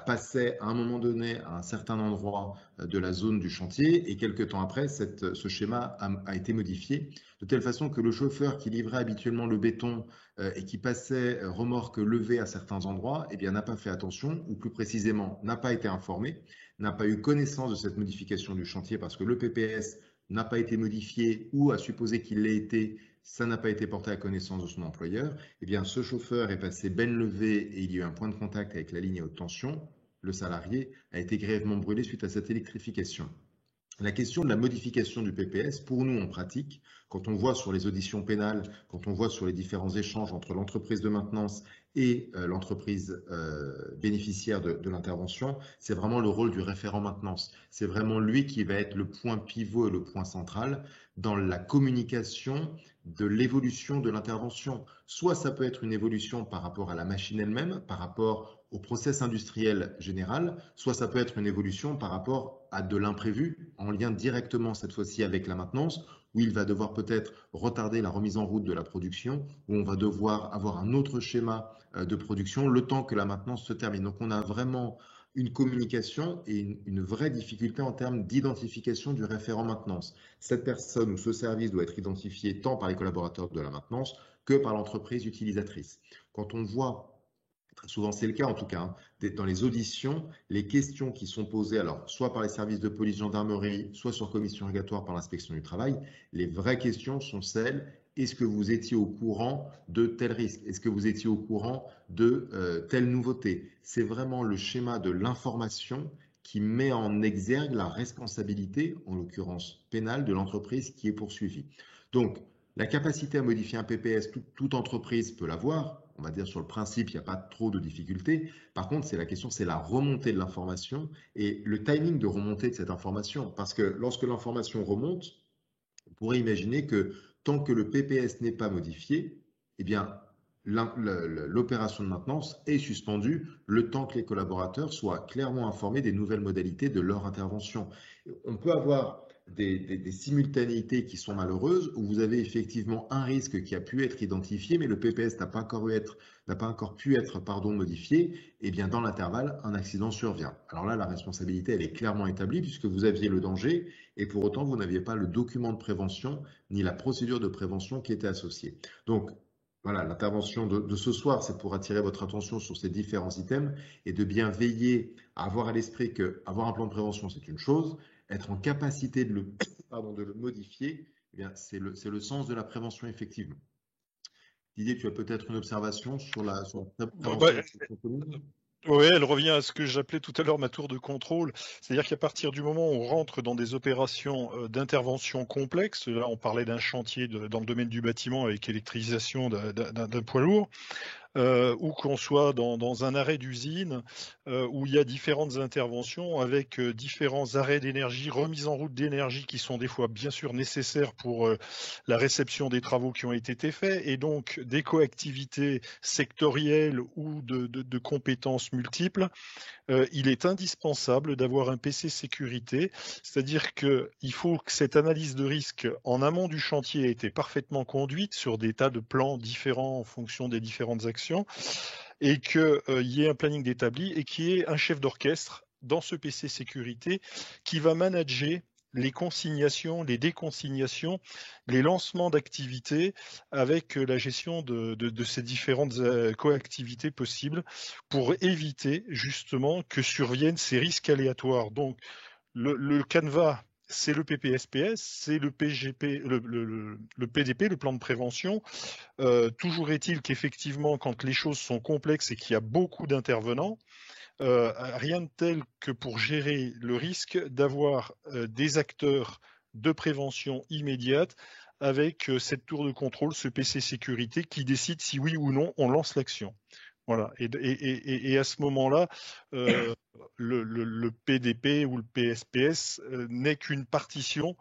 passaient à un moment donné à un certain endroit de la zone du chantier et quelques temps après, ce schéma a été modifié de telle façon que le chauffeur qui livrait habituellement le béton et qui passait remorque levée à certains endroits, eh bien, n'a pas fait attention, ou plus précisément, n'a pas été informé, n'a pas eu connaissance de cette modification du chantier parce que le PPS n'a pas été modifié ou a supposé qu'il l'ait été, ça n'a pas été porté à connaissance de son employeur. Eh bien, ce chauffeur est passé benne levée et il y a eu un point de contact avec la ligne à haute tension. Le salarié a été grièvement brûlé suite à cette électrification. La question de la modification du PPS, pour nous en pratique, quand on voit sur les auditions pénales, quand on voit sur les différents échanges entre l'entreprise de maintenance et l'entreprise bénéficiaire de l'intervention, c'est vraiment le rôle du référent maintenance. C'est vraiment lui qui va être le point pivot et le point central dans la communication de l'évolution de l'intervention. Soit ça peut être une évolution par rapport à la machine elle-même, par rapport au process industriel général, soit ça peut être une évolution par rapport à de l'imprévu, en lien directement cette fois-ci avec la maintenance, où il va devoir peut-être retarder la remise en route de la production, où on va devoir avoir un autre schéma de production le temps que la maintenance se termine. Donc on a vraiment une communication et une vraie difficulté en termes d'identification du référent maintenance. Cette personne ou ce service doit être identifié tant par les collaborateurs de la maintenance que par l'entreprise utilisatrice. Quand on voit très souvent, c'est le cas en tout cas, hein, dans les auditions, les questions qui sont posées, alors soit par les services de police gendarmerie, soit sur commission rogatoire par l'inspection du travail, les vraies questions sont celles, est-ce que vous étiez au courant de tel risque? Est-ce que vous étiez au courant de telle nouveauté? C'est vraiment le schéma de l'information qui met en exergue la responsabilité, en l'occurrence pénale, de l'entreprise qui est poursuivie. Donc, la capacité à modifier un PPS, toute entreprise peut l'avoir. On va dire sur le principe, il n'y a pas trop de difficultés. Par contre, c'est la question, c'est la remontée de l'information et le timing de remontée de cette information. Parce que lorsque l'information remonte, on pourrait imaginer que tant que le PPS n'est pas modifié, eh bien, l'opération de maintenance est suspendue le temps que les collaborateurs soient clairement informés des nouvelles modalités de leur intervention. On peut avoir des simultanéités qui sont malheureuses, où vous avez effectivement un risque qui a pu être identifié, mais le PPS n'a pas encore pu être modifié, et bien dans l'intervalle, un accident survient. Alors là, la responsabilité, elle est clairement établie, puisque vous aviez le danger, et pour autant, vous n'aviez pas le document de prévention, ni la procédure de prévention qui était associée. Donc, voilà, l'intervention de ce soir, c'est pour attirer votre attention sur ces différents items et de bien veiller à avoir à l'esprit qu'avoir un plan de prévention, c'est une chose, être en capacité de le modifier, Eh bien, c'est le sens de la prévention, effectivement. Didier, tu as peut-être une observation sur la Bon, bah, prévention commune? oui, elle revient à ce que j'appelais tout à l'heure ma tour de contrôle. C'est-à-dire qu'à partir du moment où on rentre dans des opérations d'intervention complexes, là on parlait d'un chantier dans le domaine du bâtiment avec électrisation d'un poids lourd, ou qu'on soit dans un arrêt d'usine où il y a différentes interventions avec différents arrêts d'énergie, remises en route d'énergie qui sont des fois bien sûr nécessaires pour la réception des travaux qui ont été faits et donc des coactivités sectorielles ou de compétences multiples. Il est indispensable d'avoir un PC sécurité, c'est-à-dire qu'il faut que cette analyse de risque en amont du chantier ait été parfaitement conduite sur des tas de plans différents en fonction des différentes actions, et qu'il y ait un planning d'établi et qu'il y ait un chef d'orchestre dans ce PC sécurité qui va manager les consignations, les déconsignations, les lancements d'activités avec la gestion de ces différentes coactivités possibles pour éviter justement que surviennent ces risques aléatoires. Donc le canevas, c'est le PPSPS, c'est le PGP, le PDP, le plan de prévention. Toujours est-il qu'effectivement, quand les choses sont complexes et qu'il y a beaucoup d'intervenants, rien de tel que pour gérer le risque d'avoir des acteurs de prévention immédiate avec cette tour de contrôle, ce PC sécurité qui décide si oui ou non on lance l'action. Voilà. Et à ce moment-là, le PDP ou le PSPS n'est qu'une partition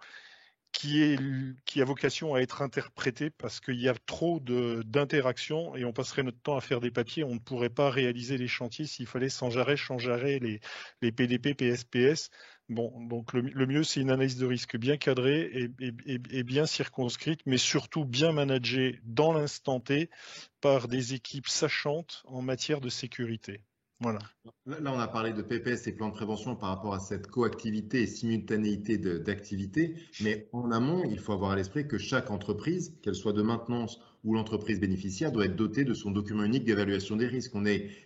qui a vocation à être interprété parce qu'il y a trop d'interactions et on passerait notre temps à faire des papiers. On ne pourrait pas réaliser les chantiers s'il fallait sans arrêt les PDP, PSPS. Bon, donc le mieux, c'est une analyse de risque bien cadrée et bien circonscrite, mais surtout bien managée dans l'instant T par des équipes sachantes en matière de sécurité. Voilà. Là, on a parlé de PPS et plan de prévention par rapport à cette coactivité et simultanéité d'activités, mais en amont, il faut avoir à l'esprit que chaque entreprise, qu'elle soit de maintenance ou l'entreprise bénéficiaire, doit être dotée de son document unique d'évaluation des risques.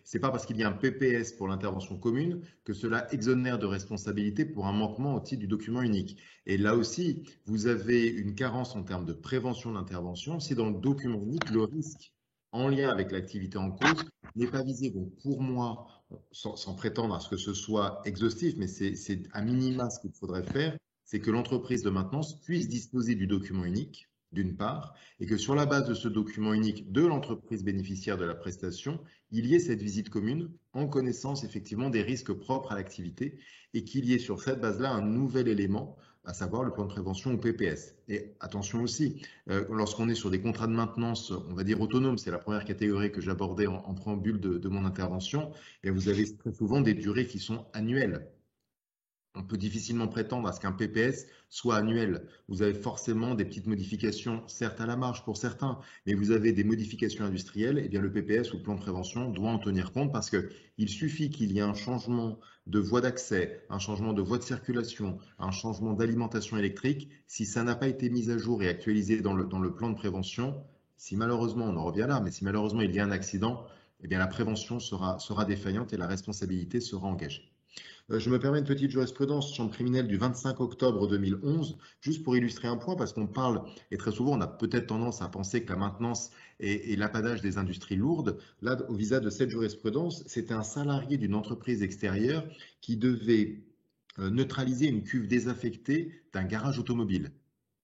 C'est pas parce qu'il y a un PPS pour l'intervention commune que cela exonère de responsabilité pour un manquement au titre du document unique. Et là aussi, vous avez une carence en termes de prévention d'intervention si dans le document unique, le risque en lien avec l'activité en cause n'est pas visé. Donc pour moi, sans prétendre à ce que ce soit exhaustif, mais c'est à minima ce qu'il faudrait faire, c'est que l'entreprise de maintenance puisse disposer du document unique, d'une part, et que sur la base de ce document unique de l'entreprise bénéficiaire de la prestation, il y ait cette visite commune en connaissance effectivement des risques propres à l'activité et qu'il y ait sur cette base-là un nouvel élément, à savoir le plan de prévention ou PPS. Et attention aussi, lorsqu'on est sur des contrats de maintenance, on va dire autonomes, c'est la première catégorie que j'abordais en préambule de mon intervention, et vous avez très souvent des durées qui sont annuelles. On peut difficilement prétendre à ce qu'un PPS soit annuel. Vous avez forcément des petites modifications, certes à la marge pour certains, mais vous avez des modifications industrielles, et bien le PPS ou le plan de prévention doit en tenir compte parce qu'il suffit qu'il y ait un changement de voie d'accès, un changement de voie de circulation, un changement d'alimentation électrique. Si ça n'a pas été mis à jour et actualisé dans le plan de prévention, si malheureusement, on en revient là, mais si malheureusement il y a un accident, eh bien la prévention sera défaillante et la responsabilité sera engagée. Je me permets une petite jurisprudence, chambre criminelle du 25 octobre 2011, juste pour illustrer un point, parce qu'on parle, et très souvent on a peut-être tendance à penser que la maintenance est l'apanage des industries lourdes. Là, au visa de cette jurisprudence, c'était un salarié d'une entreprise extérieure qui devait neutraliser une cuve désaffectée d'un garage automobile.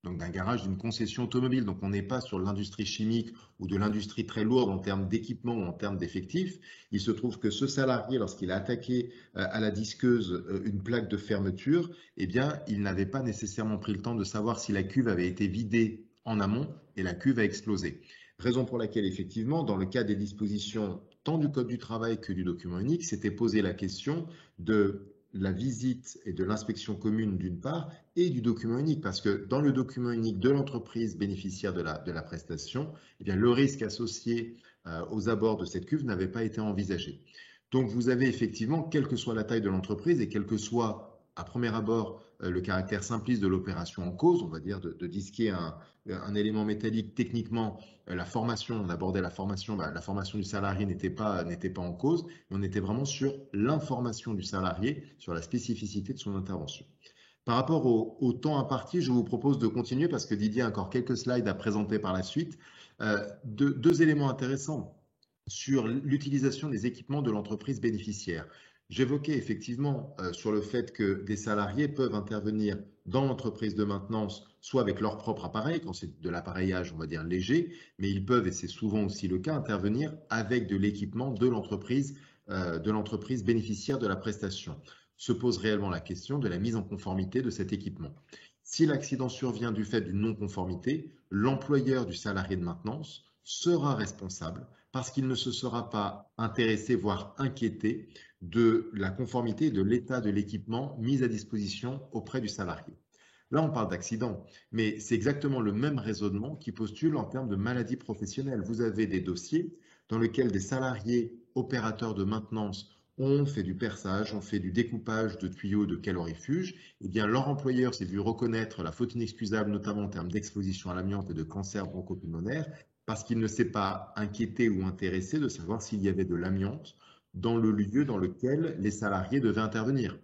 Donc d'un garage d'une concession automobile. Donc on n'est pas sur l'industrie chimique ou de l'industrie très lourde en termes d'équipement ou en termes d'effectifs. Il se trouve que ce salarié, lorsqu'il a attaqué à la disqueuse une plaque de fermeture, eh bien, il n'avait pas nécessairement pris le temps de savoir si la cuve avait été vidée en amont et la cuve a explosé. Raison pour laquelle, effectivement, dans le cas des dispositions tant du Code du travail que du document unique, s'était posé la question de la visite et de l'inspection commune d'une part et du document unique parce que dans le document unique de l'entreprise bénéficiaire de la prestation, eh bien, le risque associé aux abords de cette cuve n'avait pas été envisagé. Donc vous avez effectivement, quelle que soit la taille de l'entreprise et quel que soit à premier abord le caractère simpliste de l'opération en cause, on va dire de disquer un élément métallique techniquement, la formation, on abordait la formation du salarié n'était pas en cause, mais on était vraiment sur l'information du salarié, sur la spécificité de son intervention. Par rapport au temps imparti, je vous propose de continuer parce que Didier a encore quelques slides à présenter par la suite. Deux éléments intéressants sur l'utilisation des équipements de l'entreprise bénéficiaire. J'évoquais effectivement sur le fait que des salariés peuvent intervenir dans l'entreprise de maintenance, soit avec leur propre appareil, quand c'est de l'appareillage, on va dire léger, mais ils peuvent, et c'est souvent aussi le cas, intervenir avec de l'équipement de l'entreprise bénéficiaire de la prestation. Se pose réellement la question de la mise en conformité de cet équipement. Si l'accident survient du fait d'une non-conformité, l'employeur du salarié de maintenance sera responsable parce qu'il ne se sera pas intéressé, voire inquiété de la conformité et de l'état de l'équipement mis à disposition auprès du salarié. Là, on parle d'accident, mais c'est exactement le même raisonnement qui postule en termes de maladies professionnelles. Vous avez des dossiers dans lesquels des salariés opérateurs de maintenance ont fait du perçage, ont fait du découpage de tuyaux de calorifuge. Eh bien, leur employeur s'est vu reconnaître la faute inexcusable, notamment en termes d'exposition à l'amiante et de cancer bronchopulmonaire, parce qu'il ne s'est pas inquiété ou intéressé de savoir s'il y avait de l'amiante dans le lieu dans lequel les salariés devaient intervenir.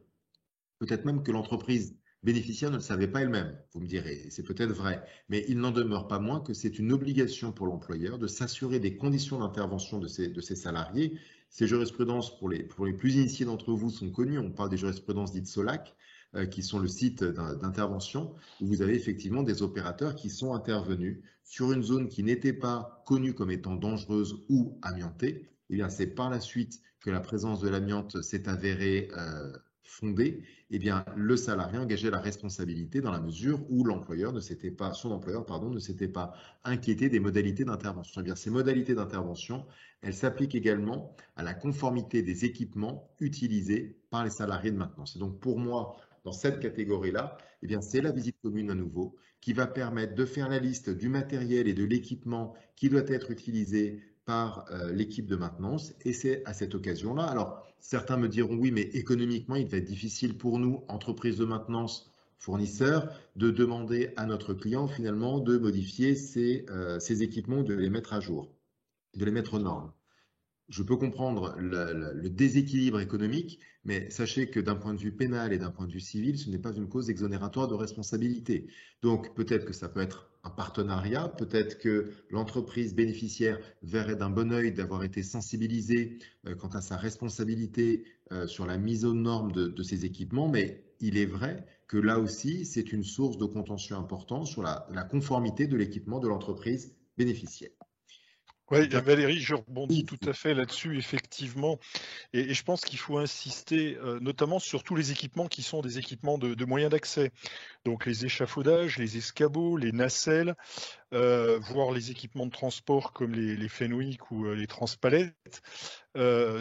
Peut-être même que l'entreprise bénéficiaire ne le savait pas elle-même, vous me direz, c'est peut-être vrai, mais il n'en demeure pas moins que c'est une obligation pour l'employeur de s'assurer des conditions d'intervention de ses salariés. Ces jurisprudences, pour les plus initiés d'entre vous, sont connues. On parle des jurisprudences dites SOLAC, qui sont le site d'intervention, où vous avez effectivement des opérateurs qui sont intervenus sur une zone qui n'était pas connue comme étant dangereuse ou amiantée. Eh bien, c'est par la suite que la présence de l'amiante s'est avérée fondée. Eh bien, le salarié engageait la responsabilité dans la mesure où son employeur, ne s'était pas inquiété des modalités d'intervention. Eh bien, ces modalités d'intervention, elles s'appliquent également à la conformité des équipements utilisés par les salariés de maintenance. Et donc, pour moi, dans cette catégorie-là, eh bien, c'est la visite commune à nouveau qui va permettre de faire la liste du matériel et de l'équipement qui doit être utilisé par l'équipe de maintenance. Et c'est à cette occasion-là. Alors, certains me diront oui, mais économiquement, il va être difficile pour nous, entreprises de maintenance, fournisseurs, de demander à notre client finalement de modifier ces équipements, de les mettre à jour, de les mettre aux normes. Je peux comprendre le déséquilibre économique, mais sachez que d'un point de vue pénal et d'un point de vue civil, ce n'est pas une cause exonératoire de responsabilité. Donc peut-être que ça peut être un partenariat, peut-être que l'entreprise bénéficiaire verrait d'un bon œil d'avoir été sensibilisée quant à sa responsabilité sur la mise aux normes de ces équipements, mais il est vrai que là aussi, c'est une source de contentieux important sur la conformité de l'équipement de l'entreprise bénéficiaire. Oui, Valérie, je rebondis tout à fait là-dessus, effectivement. Et je pense qu'il faut insister notamment sur tous les équipements qui sont des équipements de moyens d'accès. Donc les échafaudages, les escabeaux, les nacelles, voire les équipements de transport comme les Fenwick ou les transpalettes.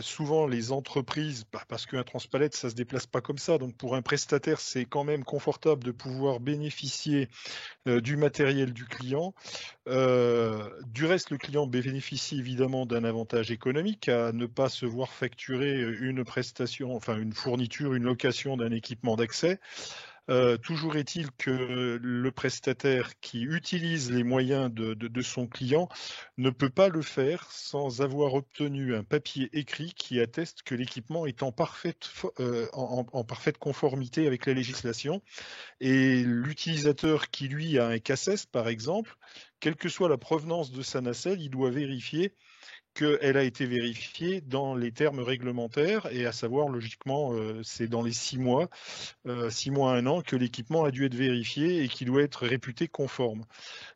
Souvent les entreprises, parce qu'un transpalette ça se déplace pas comme ça, donc pour un prestataire c'est quand même confortable de pouvoir bénéficier du matériel du client. Du reste, le client bénéficie évidemment d'un avantage économique à ne pas se voir facturer une prestation, enfin une fourniture, une location d'un équipement d'accès. Toujours est-il que le prestataire qui utilise les moyens de son client ne peut pas le faire sans avoir obtenu un papier écrit qui atteste que l'équipement est en parfaite conformité avec la législation. Et l'utilisateur qui, lui, a un CACES, par exemple, quelle que soit la provenance de sa nacelle, il doit vérifier qu'elle a été vérifiée dans les termes réglementaires, et à savoir, logiquement, c'est dans les 6 mois, 6 mois à 1 an, que l'équipement a dû être vérifié et qu'il doit être réputé conforme.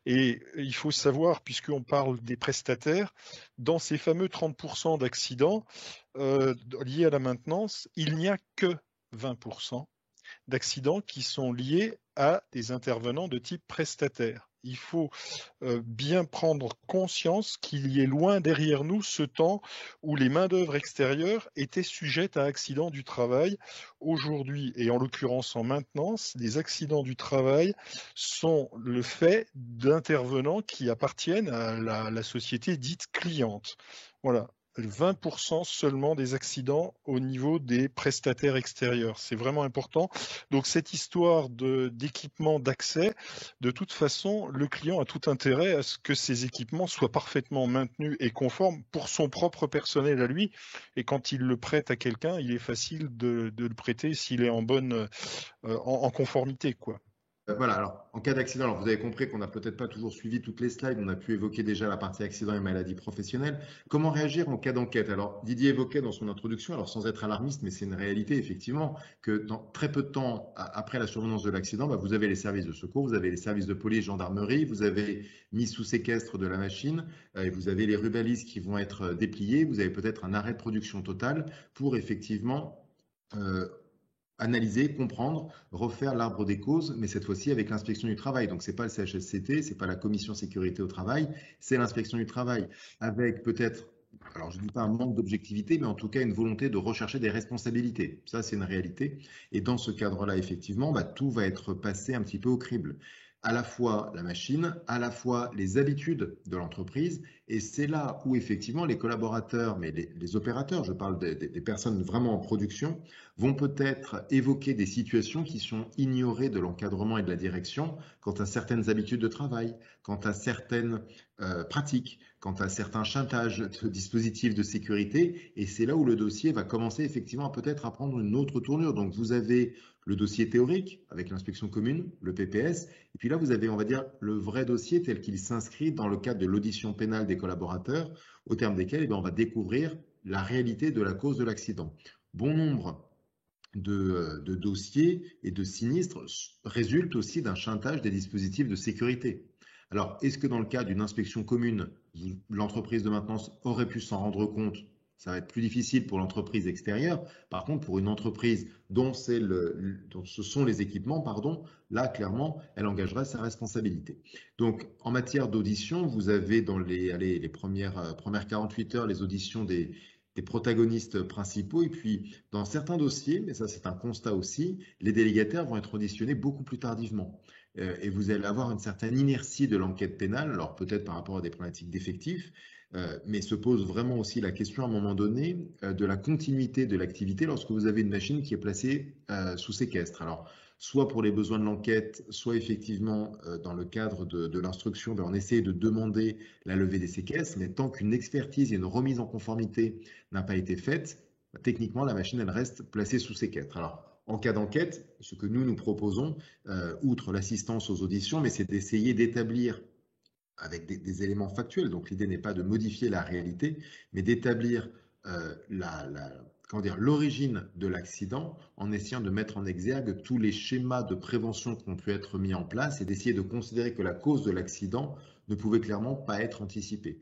Et il faut savoir, puisqu'on parle des prestataires, dans ces fameux 30% d'accidents liés à la maintenance, il n'y a que 20% d'accidents qui sont liés à des intervenants de type prestataire. Il faut bien prendre conscience qu'il y ait loin derrière nous ce temps où les main-d'œuvre extérieures étaient sujettes à accidents du travail. Aujourd'hui, et en l'occurrence en maintenance, les accidents du travail sont le fait d'intervenants qui appartiennent à la société dite cliente. Voilà. 20% seulement des accidents au niveau des prestataires extérieurs. C'est vraiment important. Donc cette histoire d'équipement d'accès, de toute façon, le client a tout intérêt à ce que ces équipements soient parfaitement maintenus et conformes pour son propre personnel à lui. Et quand il le prête à quelqu'un, il est facile de le prêter s'il est en conformité, quoi. Voilà, alors en cas d'accident, alors vous avez compris qu'on n'a peut-être pas toujours suivi toutes les slides, on a pu évoquer déjà la partie accident et maladie professionnelle. Comment réagir en cas d'enquête? Alors Didier évoquait dans son introduction, alors sans être alarmiste, mais c'est une réalité effectivement, que dans très peu de temps après la survenance de l'accident, bah, vous avez les services de secours, vous avez les services de police, gendarmerie, vous avez mis sous séquestre de la machine, et vous avez les rubalises qui vont être dépliées, vous avez peut-être un arrêt de production total pour effectivement euh, analyser, comprendre, refaire l'arbre des causes, mais cette fois-ci avec l'inspection du travail. Donc, ce n'est pas le CHSCT, ce n'est pas la commission sécurité au travail, c'est l'inspection du travail, avec peut-être, alors je ne dis pas un manque d'objectivité, mais en tout cas une volonté de rechercher des responsabilités. Ça, c'est une réalité. Et dans ce cadre-là, effectivement, bah, tout va être passé un petit peu au crible. À la fois la machine, à la fois les habitudes de l'entreprise, et c'est là où effectivement les collaborateurs, mais les opérateurs, je parle des personnes vraiment en production, vont peut-être évoquer des situations qui sont ignorées de l'encadrement et de la direction quant à certaines habitudes de travail, quant à certaines pratiques, quant à certains chantages de dispositifs de sécurité. Et c'est là où le dossier va commencer effectivement peut-être à prendre une autre tournure. Donc vous avez le dossier théorique avec l'inspection commune, le PPS, et puis là vous avez, on va dire, le vrai dossier tel qu'il s'inscrit dans le cadre de l'audition pénale des collaborateurs, au terme desquels on va découvrir la réalité de la cause de l'accident. Bon nombre de dossiers et de sinistres résulte aussi d'un chantage des dispositifs de sécurité. Alors, est-ce que dans le cas d'une inspection commune, l'entreprise de maintenance aurait pu s'en rendre compte? Ça va être plus difficile pour l'entreprise extérieure. Par contre, pour une entreprise dont ce sont les équipements, pardon, là, clairement, elle engagerait sa responsabilité. Donc, en matière d'audition, vous avez dans les premières 48 heures les auditions des protagonistes principaux. Et puis, dans certains dossiers, mais ça c'est un constat aussi, les délégataires vont être auditionnés beaucoup plus tardivement. Et vous allez avoir une certaine inertie de l'enquête pénale, alors peut-être par rapport à des problématiques d'effectifs, mais se pose vraiment aussi la question à un moment donné de la continuité de l'activité lorsque vous avez une machine qui est placée sous séquestre. Alors, soit pour les besoins de l'enquête, soit effectivement dans le cadre de l'instruction, on essaie de demander la levée des séquestres, mais tant qu'une expertise et une remise en conformité n'a pas été faite, techniquement la machine elle reste placée sous séquestre. Alors, en cas d'enquête, ce que nous proposons, outre l'assistance aux auditions, mais c'est d'essayer d'établir avec des éléments factuels. Donc l'idée n'est pas de modifier la réalité, mais d'établir l'origine de l'accident en essayant de mettre en exergue tous les schémas de prévention qui ont pu être mis en place et d'essayer de considérer que la cause de l'accident ne pouvait clairement pas être anticipée.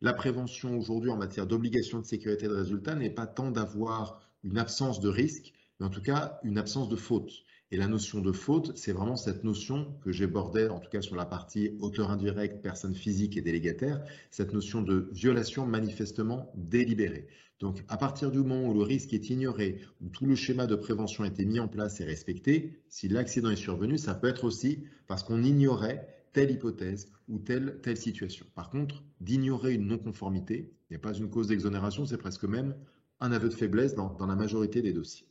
La prévention aujourd'hui en matière d'obligation de sécurité de résultat n'est pas tant d'avoir une absence de risque, mais en tout cas une absence de faute. Et la notion de faute, c'est vraiment cette notion que j'abordais, en tout cas sur la partie auteur indirect, personne physique et délégataire, cette notion de violation manifestement délibérée. Donc, à partir du moment où le risque est ignoré, où tout le schéma de prévention a été mis en place et respecté, si l'accident est survenu, ça peut être aussi parce qu'on ignorait telle hypothèse ou telle situation. Par contre, d'ignorer une non-conformité n'est pas une cause d'exonération, c'est presque même un aveu de faiblesse dans la majorité des dossiers.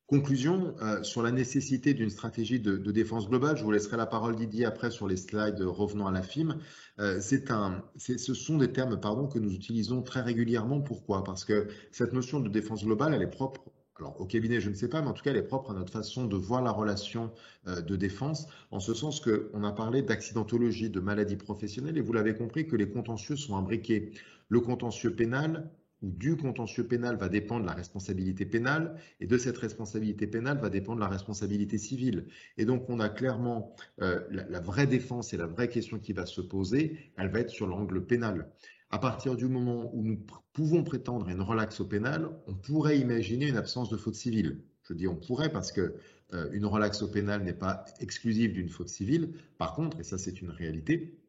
Conclusion sur la nécessité d'une stratégie de défense globale. Je vous laisserai la parole, Didier, après sur les slides revenant à la FIM. Ce sont des termes que nous utilisons très régulièrement. Pourquoi? Parce que cette notion de défense globale, elle est propre. Alors, au cabinet, je ne sais pas, mais en tout cas, elle est propre à notre façon de voir la relation de défense, en ce sens qu'on a parlé d'accidentologie, de maladie professionnelle, et vous l'avez compris que les contentieux sont imbriqués. Le contentieux pénal ou du contentieux pénal va dépendre la responsabilité pénale, et de cette responsabilité pénale va dépendre la responsabilité civile. Et donc, on a clairement la vraie défense et la vraie question qui va se poser, elle va être sur l'angle pénal. À partir du moment où nous pouvons prétendre à une relaxe au pénal, on pourrait imaginer une absence de faute civile. Je dis on pourrait parce que une relaxe au pénal n'est pas exclusive d'une faute civile. Par contre, et ça c'est une réalité,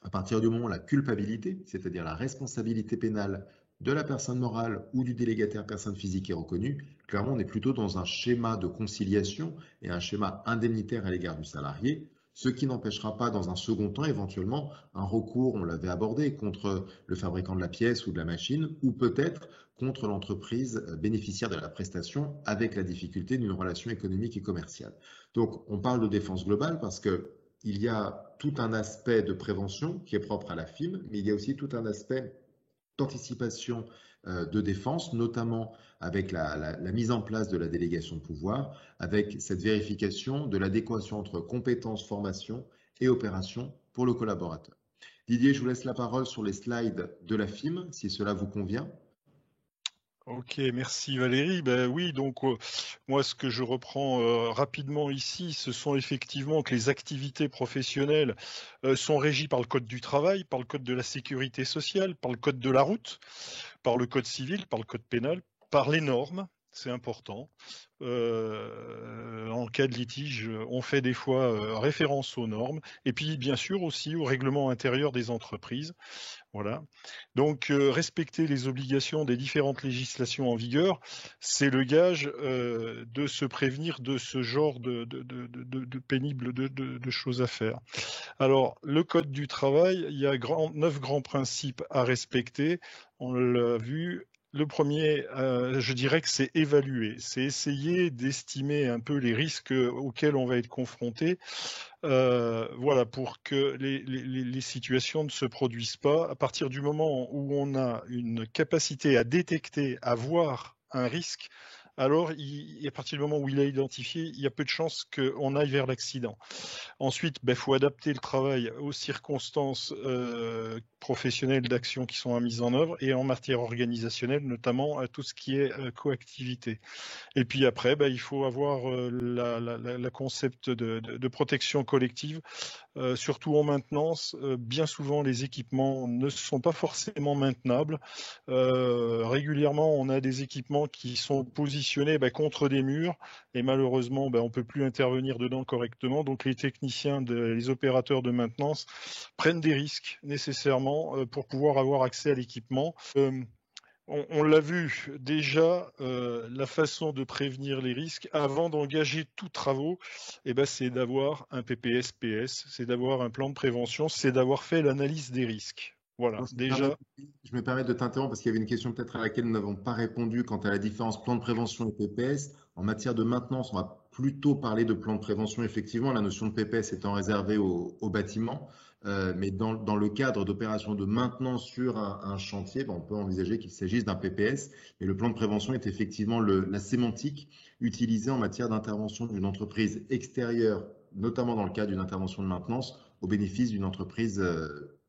à partir du moment où la culpabilité, c'est-à-dire la responsabilité pénale de la personne morale ou du délégataire personne physique est reconnue, clairement on est plutôt dans un schéma de conciliation et un schéma indemnitaire à l'égard du salarié. ce qui n'empêchera pas dans un second temps éventuellement un recours, on l'avait abordé, contre le fabricant de la pièce ou de la machine, ou peut-être contre l'entreprise bénéficiaire de la prestation avec la difficulté d'une relation économique et commerciale. Donc on parle de défense globale parce que il y a tout un aspect de prévention qui est propre à la FIM, mais il y a aussi tout un aspect d'anticipation de défense, notamment avec la mise en place de la délégation de pouvoir, avec cette vérification de l'adéquation entre compétences, formation et opération pour le collaborateur. Didier, je vous laisse la parole sur les slides de la FIM, si cela vous convient. Ok, merci Valérie. Ben oui, donc moi ce que je reprends rapidement ici, ce sont effectivement que les activités professionnelles sont régies par le Code du travail, par le Code de la sécurité sociale, par le Code de la route, par le Code civil, par le Code pénal, par les normes. C'est important. En cas de litige, on fait des fois référence aux normes et puis bien sûr aussi au règlement intérieur des entreprises. Voilà. Donc, respecter les obligations des différentes législations en vigueur, c'est le gage de se prévenir de ce genre de pénibles de choses à faire. Alors, le Code du travail, il y a 9 grands principes à respecter. On l'a vu. Le premier, je dirais que c'est évaluer, c'est essayer d'estimer un peu les risques auxquels on va être confronté. Voilà, pour que les situations ne se produisent pas. À partir du moment où on a une capacité à détecter, à voir un risque, alors à partir du moment où il a identifié, il y a peu de chances qu'on aille vers l'accident. Ensuite, faut adapter le travail aux circonstances professionnelles d'action qui sont mises en œuvre et en matière organisationnelle, notamment à tout ce qui est coactivité. Et puis après, il faut avoir la concept de protection collective, surtout en maintenance. Bien souvent, les équipements ne sont pas forcément maintenables. Régulièrement, on a des équipements qui sont positionnés contre des murs et malheureusement, on ne peut plus intervenir dedans correctement. Donc, les techniciens, les opérateurs de maintenance prennent des risques nécessairement pour pouvoir avoir accès à l'équipement. On l'a vu déjà, la façon de prévenir les risques avant d'engager tous travaux, c'est d'avoir un PPS-PS, c'est d'avoir un plan de prévention, c'est d'avoir fait l'analyse des risques. Voilà, déjà. Je me permets de t'interrompre parce qu'il y avait une question peut-être à laquelle nous n'avons pas répondu quant à la différence plan de prévention et PPS. En matière de maintenance, on va plutôt parler de plan de prévention, effectivement, la notion de PPS étant réservée au bâtiment. Mais dans le cadre d'opérations de maintenance sur un chantier, on peut envisager qu'il s'agisse d'un PPS, mais le plan de prévention est effectivement la sémantique utilisée en matière d'intervention d'une entreprise extérieure, notamment dans le cadre d'une intervention de maintenance, au bénéfice d'une entreprise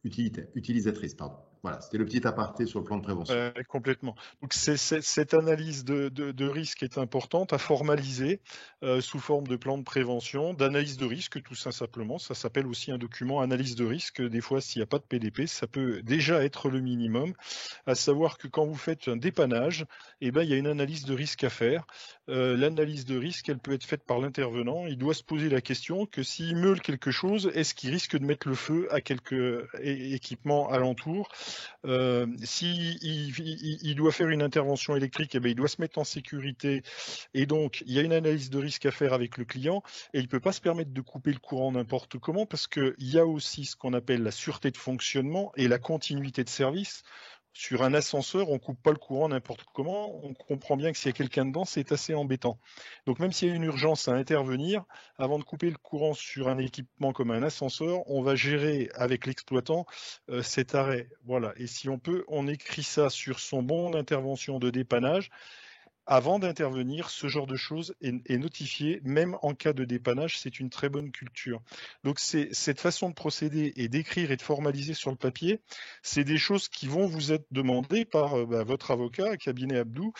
utilisatrice. Pardon. Voilà, c'était le petit aparté sur le plan de prévention. Complètement. Donc cette analyse de risque est importante à formaliser sous forme de plan de prévention, d'analyse de risque, tout ça simplement. Ça s'appelle aussi un document analyse de risque. Des fois, s'il n'y a pas de PDP, ça peut déjà être le minimum. À savoir que quand vous faites un dépannage, il y a une analyse de risque à faire. L'analyse de risque, elle peut être faite par l'intervenant. Il doit se poser la question que s'il meule quelque chose, est-ce qu'il risque de mettre le feu à quelques équipements alentour? Si il doit faire une intervention électrique, il doit se mettre en sécurité et donc il y a une analyse de risque à faire avec le client et il ne peut pas se permettre de couper le courant n'importe comment parce qu'il y a aussi ce qu'on appelle la sûreté de fonctionnement et la continuité de service. Sur un ascenseur, on ne coupe pas le courant n'importe comment. On comprend bien que s'il y a quelqu'un dedans, c'est assez embêtant. Donc même s'il y a une urgence à intervenir, avant de couper le courant sur un équipement comme un ascenseur, on va gérer avec l'exploitant cet arrêt. Voilà. Et si on peut, on écrit ça sur son bon d'intervention de dépannage. Avant d'intervenir, ce genre de choses est notifié, même en cas de dépannage, c'est une très bonne culture. Donc cette façon de procéder et d'écrire et de formaliser sur le papier, c'est des choses qui vont vous être demandées par votre avocat, cabinet Abdou,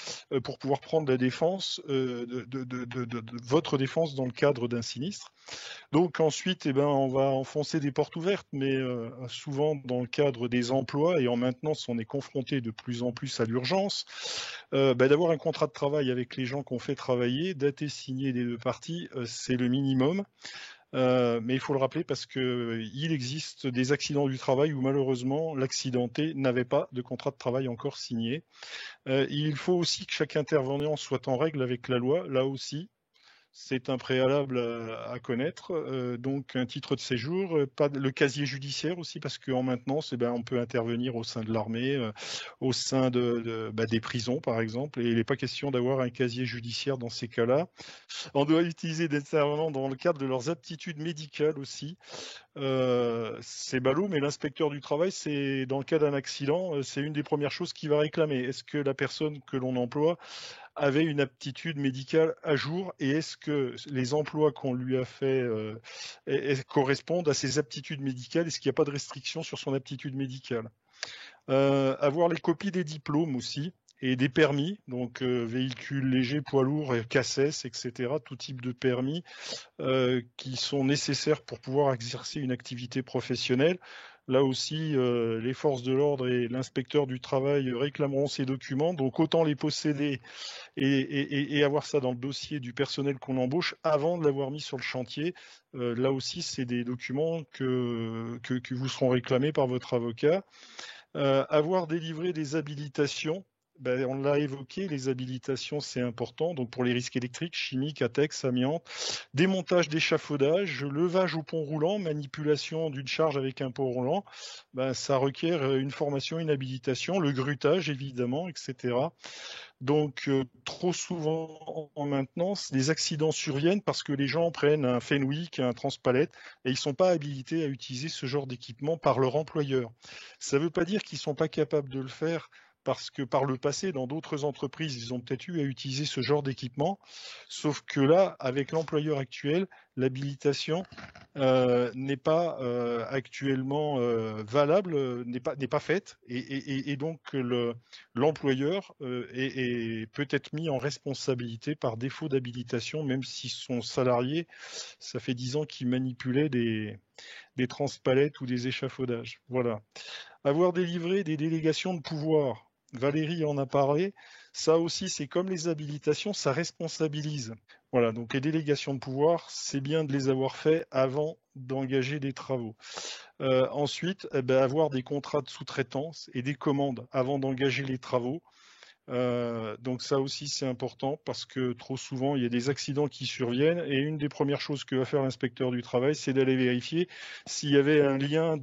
pour pouvoir prendre la défense, votre défense dans le cadre d'un sinistre. Donc ensuite, on va enfoncer des portes ouvertes, mais souvent dans le cadre des emplois et en maintenance, on est confronté de plus en plus à l'urgence. D'avoir un contrat de travail avec les gens qu'on fait travailler, daté signé des deux parties, c'est le minimum. Mais il faut le rappeler parce qu'il existe des accidents du travail où malheureusement l'accidenté n'avait pas de contrat de travail encore signé. Il faut aussi que chaque intervenant soit en règle avec la loi, là aussi. c'est un préalable à connaître. Donc un titre de séjour, pas le casier judiciaire aussi, parce qu'en maintenance, on peut intervenir au sein de l'armée, au sein des prisons par exemple, et il n'est pas question d'avoir un casier judiciaire dans ces cas-là. On doit utiliser des intervenants dans le cadre de leurs aptitudes médicales aussi. C'est ballot, mais l'inspecteur du travail, c'est dans le cas d'un accident, c'est une des premières choses qu'il va réclamer. Est-ce que la personne que l'on emploie avait une aptitude médicale à jour et est-ce que les emplois qu'on lui a fait correspondent à ses aptitudes médicales? Est-ce qu'il n'y a pas de restriction sur son aptitude médicale? Avoir les copies des diplômes aussi et des permis, donc véhicules légers, poids lourds, CACES, etc., tout type de permis qui sont nécessaires pour pouvoir exercer une activité professionnelle. Là aussi, les forces de l'ordre et l'inspecteur du travail réclameront ces documents, donc autant les posséder et avoir ça dans le dossier du personnel qu'on embauche avant de l'avoir mis sur le chantier. Là aussi, c'est des documents que vous seront réclamés par votre avocat. Avoir délivré des habilitations, on l'a évoqué, les habilitations c'est important, donc pour les risques électriques, chimiques, ATEX, amiante, démontage d'échafaudage, levage au pont roulant, manipulation d'une charge avec un pont roulant, ça requiert une formation, une habilitation, le grutage évidemment, etc. Donc, trop souvent en maintenance, les accidents surviennent parce que les gens prennent un Fenwick, un Transpalette, et ils ne sont pas habilités à utiliser ce genre d'équipement par leur employeur. Ça ne veut pas dire qu'ils ne sont pas capables de le faire parce que par le passé, dans d'autres entreprises, ils ont peut-être eu à utiliser ce genre d'équipement, sauf que là, avec l'employeur actuel, l'habilitation n'est pas actuellement valable, n'est pas faite, et donc l'employeur peut être mis en responsabilité par défaut d'habilitation, même si son salarié, ça fait 10 ans qu'il manipulait des transpalettes ou des échafaudages. Voilà. Avoir délivré des délégations de pouvoir, Valérie en a parlé, ça aussi c'est comme les habilitations, ça responsabilise. Voilà, donc les délégations de pouvoir, c'est bien de les avoir fait avant d'engager des travaux. Ensuite, avoir des contrats de sous-traitance et des commandes avant d'engager les travaux. Donc ça aussi c'est important parce que trop souvent il y a des accidents qui surviennent et une des premières choses que va faire l'inspecteur du travail, c'est d'aller vérifier s'il y avait un lien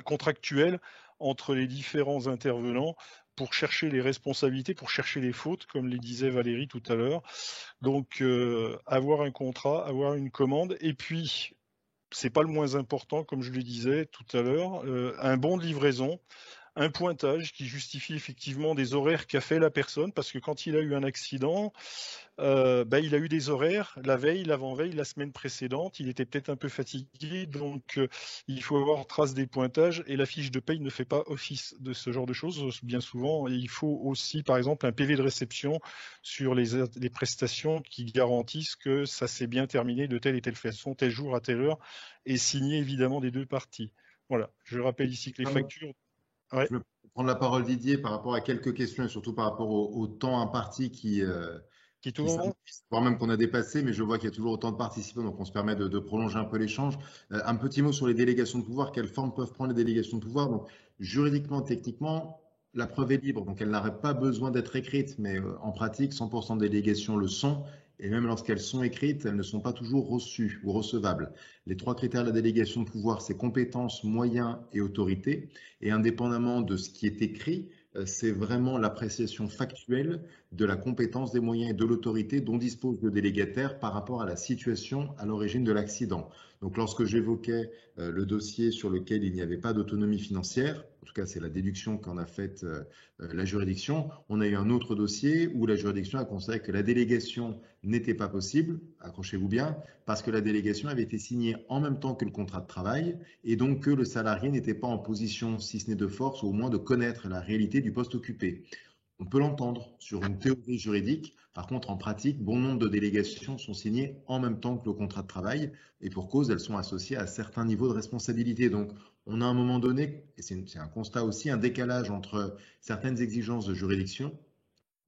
contractuel entre les différents intervenants pour chercher les responsabilités, pour chercher les fautes, comme les disait Valérie tout à l'heure. Donc, avoir un contrat, avoir une commande, et puis, c'est pas le moins important, comme je le disais tout à l'heure, un bon de livraison, un pointage qui justifie effectivement des horaires qu'a fait la personne, parce que quand il a eu un accident, il a eu des horaires la veille, l'avant-veille, la semaine précédente, il était peut-être un peu fatigué, donc il faut avoir trace des pointages, et la fiche de paye ne fait pas office de ce genre de choses, bien souvent, et il faut aussi, par exemple, un PV de réception sur les prestations qui garantissent que ça s'est bien terminé de telle et telle façon, tel jour à telle heure, et signé évidemment des deux parties. Voilà, je rappelle ici que les factures... Ouais. Je vais prendre la parole, Didier, par rapport à quelques questions et surtout par rapport au temps imparti qui tourne. voire même qu'on a dépassé, mais je vois qu'il y a toujours autant de participants, donc on se permet de prolonger un peu l'échange. Un petit mot sur les délégations de pouvoir. Quelle forme peuvent prendre les délégations de pouvoir? Donc, juridiquement, techniquement, la preuve est libre, donc elle n'aurait pas besoin d'être écrite, mais en pratique, 100% des délégations le sont. Et même lorsqu'elles sont écrites, elles ne sont pas toujours reçues ou recevables. Les trois critères de la délégation de pouvoir, c'est compétence, moyens et autorité. Et indépendamment de ce qui est écrit, c'est vraiment l'appréciation factuelle de la compétence, des moyens et de l'autorité dont dispose le délégataire par rapport à la situation à l'origine de l'accident. Donc lorsque j'évoquais le dossier sur lequel il n'y avait pas d'autonomie financière, en tout cas c'est la déduction qu'en a faite la juridiction, on a eu un autre dossier où la juridiction a considéré que la délégation n'était pas possible, accrochez-vous bien, parce que la délégation avait été signée en même temps que le contrat de travail et donc que le salarié n'était pas en position, si ce n'est de force, ou au moins de connaître la réalité du poste occupé. On peut l'entendre sur une théorie juridique. Par contre, en pratique, bon nombre de délégations sont signées en même temps que le contrat de travail et pour cause, elles sont associées à certains niveaux de responsabilité. Donc, on a à un moment donné, et c'est un constat aussi, un décalage entre certaines exigences de juridiction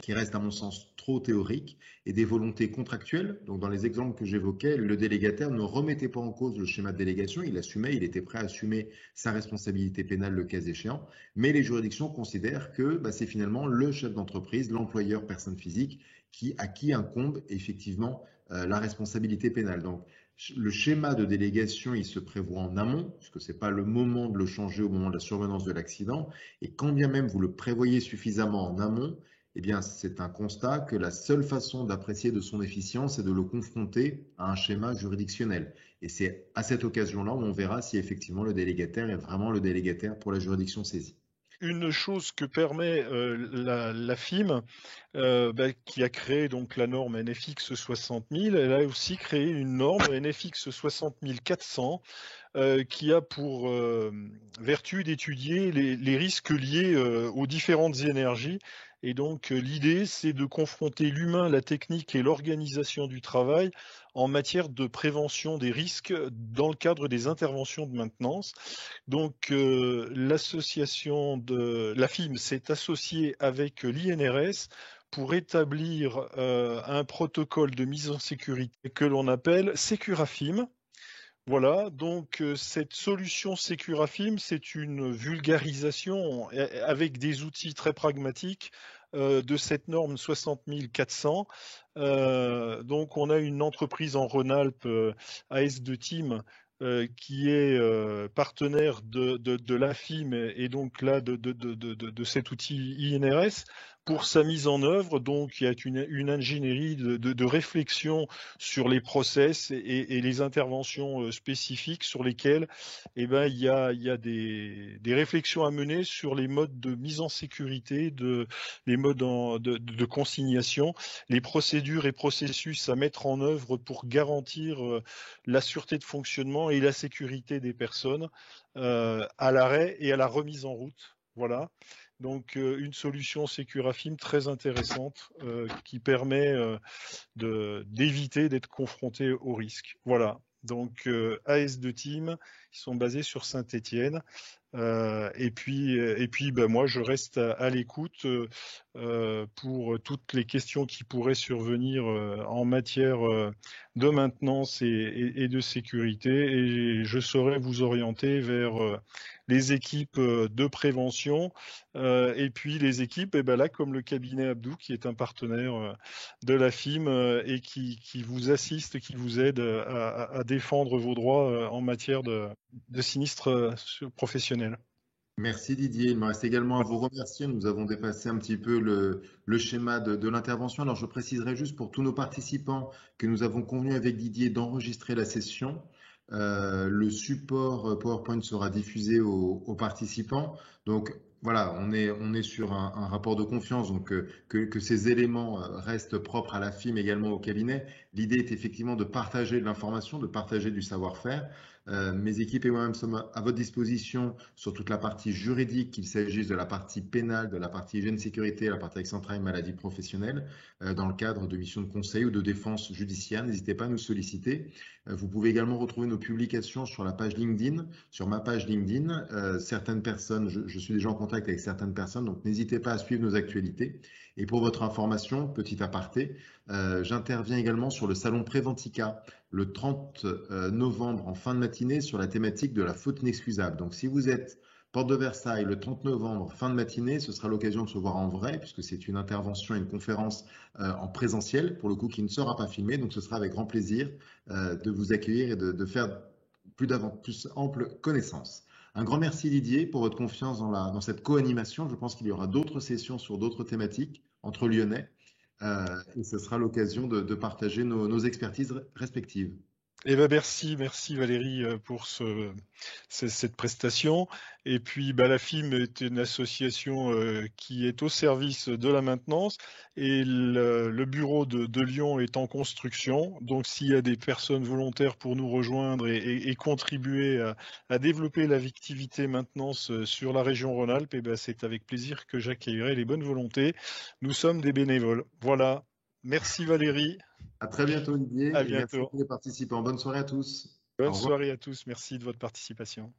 qui reste à mon sens trop théorique, et des volontés contractuelles. Donc dans les exemples que j'évoquais, le délégataire ne remettait pas en cause le schéma de délégation, il assumait, il était prêt à assumer sa responsabilité pénale le cas échéant, mais les juridictions considèrent que c'est finalement le chef d'entreprise, l'employeur personne physique, à qui incombe effectivement la responsabilité pénale. Donc le schéma de délégation, il se prévoit en amont, puisque ce n'est pas le moment de le changer au moment de la survenance de l'accident, et quand bien même vous le prévoyez suffisamment en amont, eh bien, c'est un constat que la seule façon d'apprécier de son efficience est de le confronter à un schéma juridictionnel. Et c'est à cette occasion-là où on verra si effectivement le délégataire est vraiment le délégataire pour la juridiction saisie. Une chose que permet la FIM, qui a créé donc la norme NFX 60 000, elle a aussi créé une norme NFX 60 400 qui a pour vertu d'étudier les risques liés aux différentes énergies. Et donc l'idée, c'est de confronter l'humain, la technique et l'organisation du travail en matière de prévention des risques dans le cadre des interventions de maintenance. Donc l'association de la FIM s'est associée avec l'INRS pour établir un protocole de mise en sécurité que l'on appelle Securafim. Voilà, donc cette solution Securafim, c'est une vulgarisation avec des outils très pragmatiques de cette norme 60 400. Donc on a une entreprise en Rhône-Alpes, AS2 Team, qui est partenaire de l'AFIM et donc là de cet outil INRS pour sa mise en œuvre. Donc il y a une ingénierie de réflexion sur les process et les interventions spécifiques sur lesquelles il y a des réflexions à mener sur les modes de mise en sécurité, les modes de consignation, les procédures et processus à mettre en œuvre pour garantir la sûreté de fonctionnement et la sécurité des personnes à l'arrêt et à la remise en route. Voilà. Donc une solution Securafim très intéressante qui permet d'éviter d'être confronté au risque. Voilà. Donc AS2 Team, ils sont basés sur Saint-Étienne. Et puis moi, je reste à l'écoute pour toutes les questions qui pourraient survenir en matière de maintenance et de sécurité. Et je saurai vous orienter vers les équipes de prévention et puis les équipes, là, comme le cabinet Abdou, qui est un partenaire de la FIM et qui vous assiste, qui vous aide à défendre vos droits en matière de sinistres professionnels. Merci Didier. Il me reste également à vous remercier. Nous avons dépassé un petit peu le schéma de l'intervention. Alors je préciserai juste pour tous nos participants que nous avons convenu avec Didier d'enregistrer la session. Le support PowerPoint sera diffusé aux participants. Donc voilà, on est sur un rapport de confiance, donc que ces éléments restent propres à la FIM également au cabinet. L'idée est effectivement de partager de l'information, de partager du savoir-faire. Mes équipes et moi-même sommes à votre disposition sur toute la partie juridique, qu'il s'agisse de la partie pénale, de la partie hygiène sécurité, la partie accident de travail, maladie professionnelle, dans le cadre de missions de conseil ou de défense judiciaire. N'hésitez pas à nous solliciter. Vous pouvez également retrouver nos publications sur la page LinkedIn, sur ma page LinkedIn. Certaines personnes, je suis déjà en contact avec certaines personnes, donc n'hésitez pas à suivre nos actualités. Et pour votre information, petit aparté, j'interviens également sur le salon Préventica le 30 novembre en fin de matinée sur la thématique de la faute inexcusable. Donc si vous êtes porte de Versailles le 30 novembre, fin de matinée, ce sera l'occasion de se voir en vrai, puisque c'est une intervention et une conférence en présentiel, pour le coup, qui ne sera pas filmée. Donc ce sera avec grand plaisir de vous accueillir et de faire plus ample connaissance. Un grand merci Didier pour votre confiance dans cette co-animation. Je pense qu'il y aura d'autres sessions sur d'autres thématiques entre Lyonnais et ce sera l'occasion de partager nos expertises respectives. Eh ben merci Valérie pour cette prestation. Et puis la FIM est une association qui est au service de la maintenance et le bureau de Lyon est en construction. Donc s'il y a des personnes volontaires pour nous rejoindre et contribuer à développer la activité maintenance sur la région Rhône-Alpes, c'est avec plaisir que j'accueillerai les bonnes volontés. Nous sommes des bénévoles. Voilà. Merci Valérie. À très bientôt Olivier À et merci à bientôt. tous les participants. Bonne soirée à tous. Au Bonne revoir. soirée à tous. Merci de votre participation.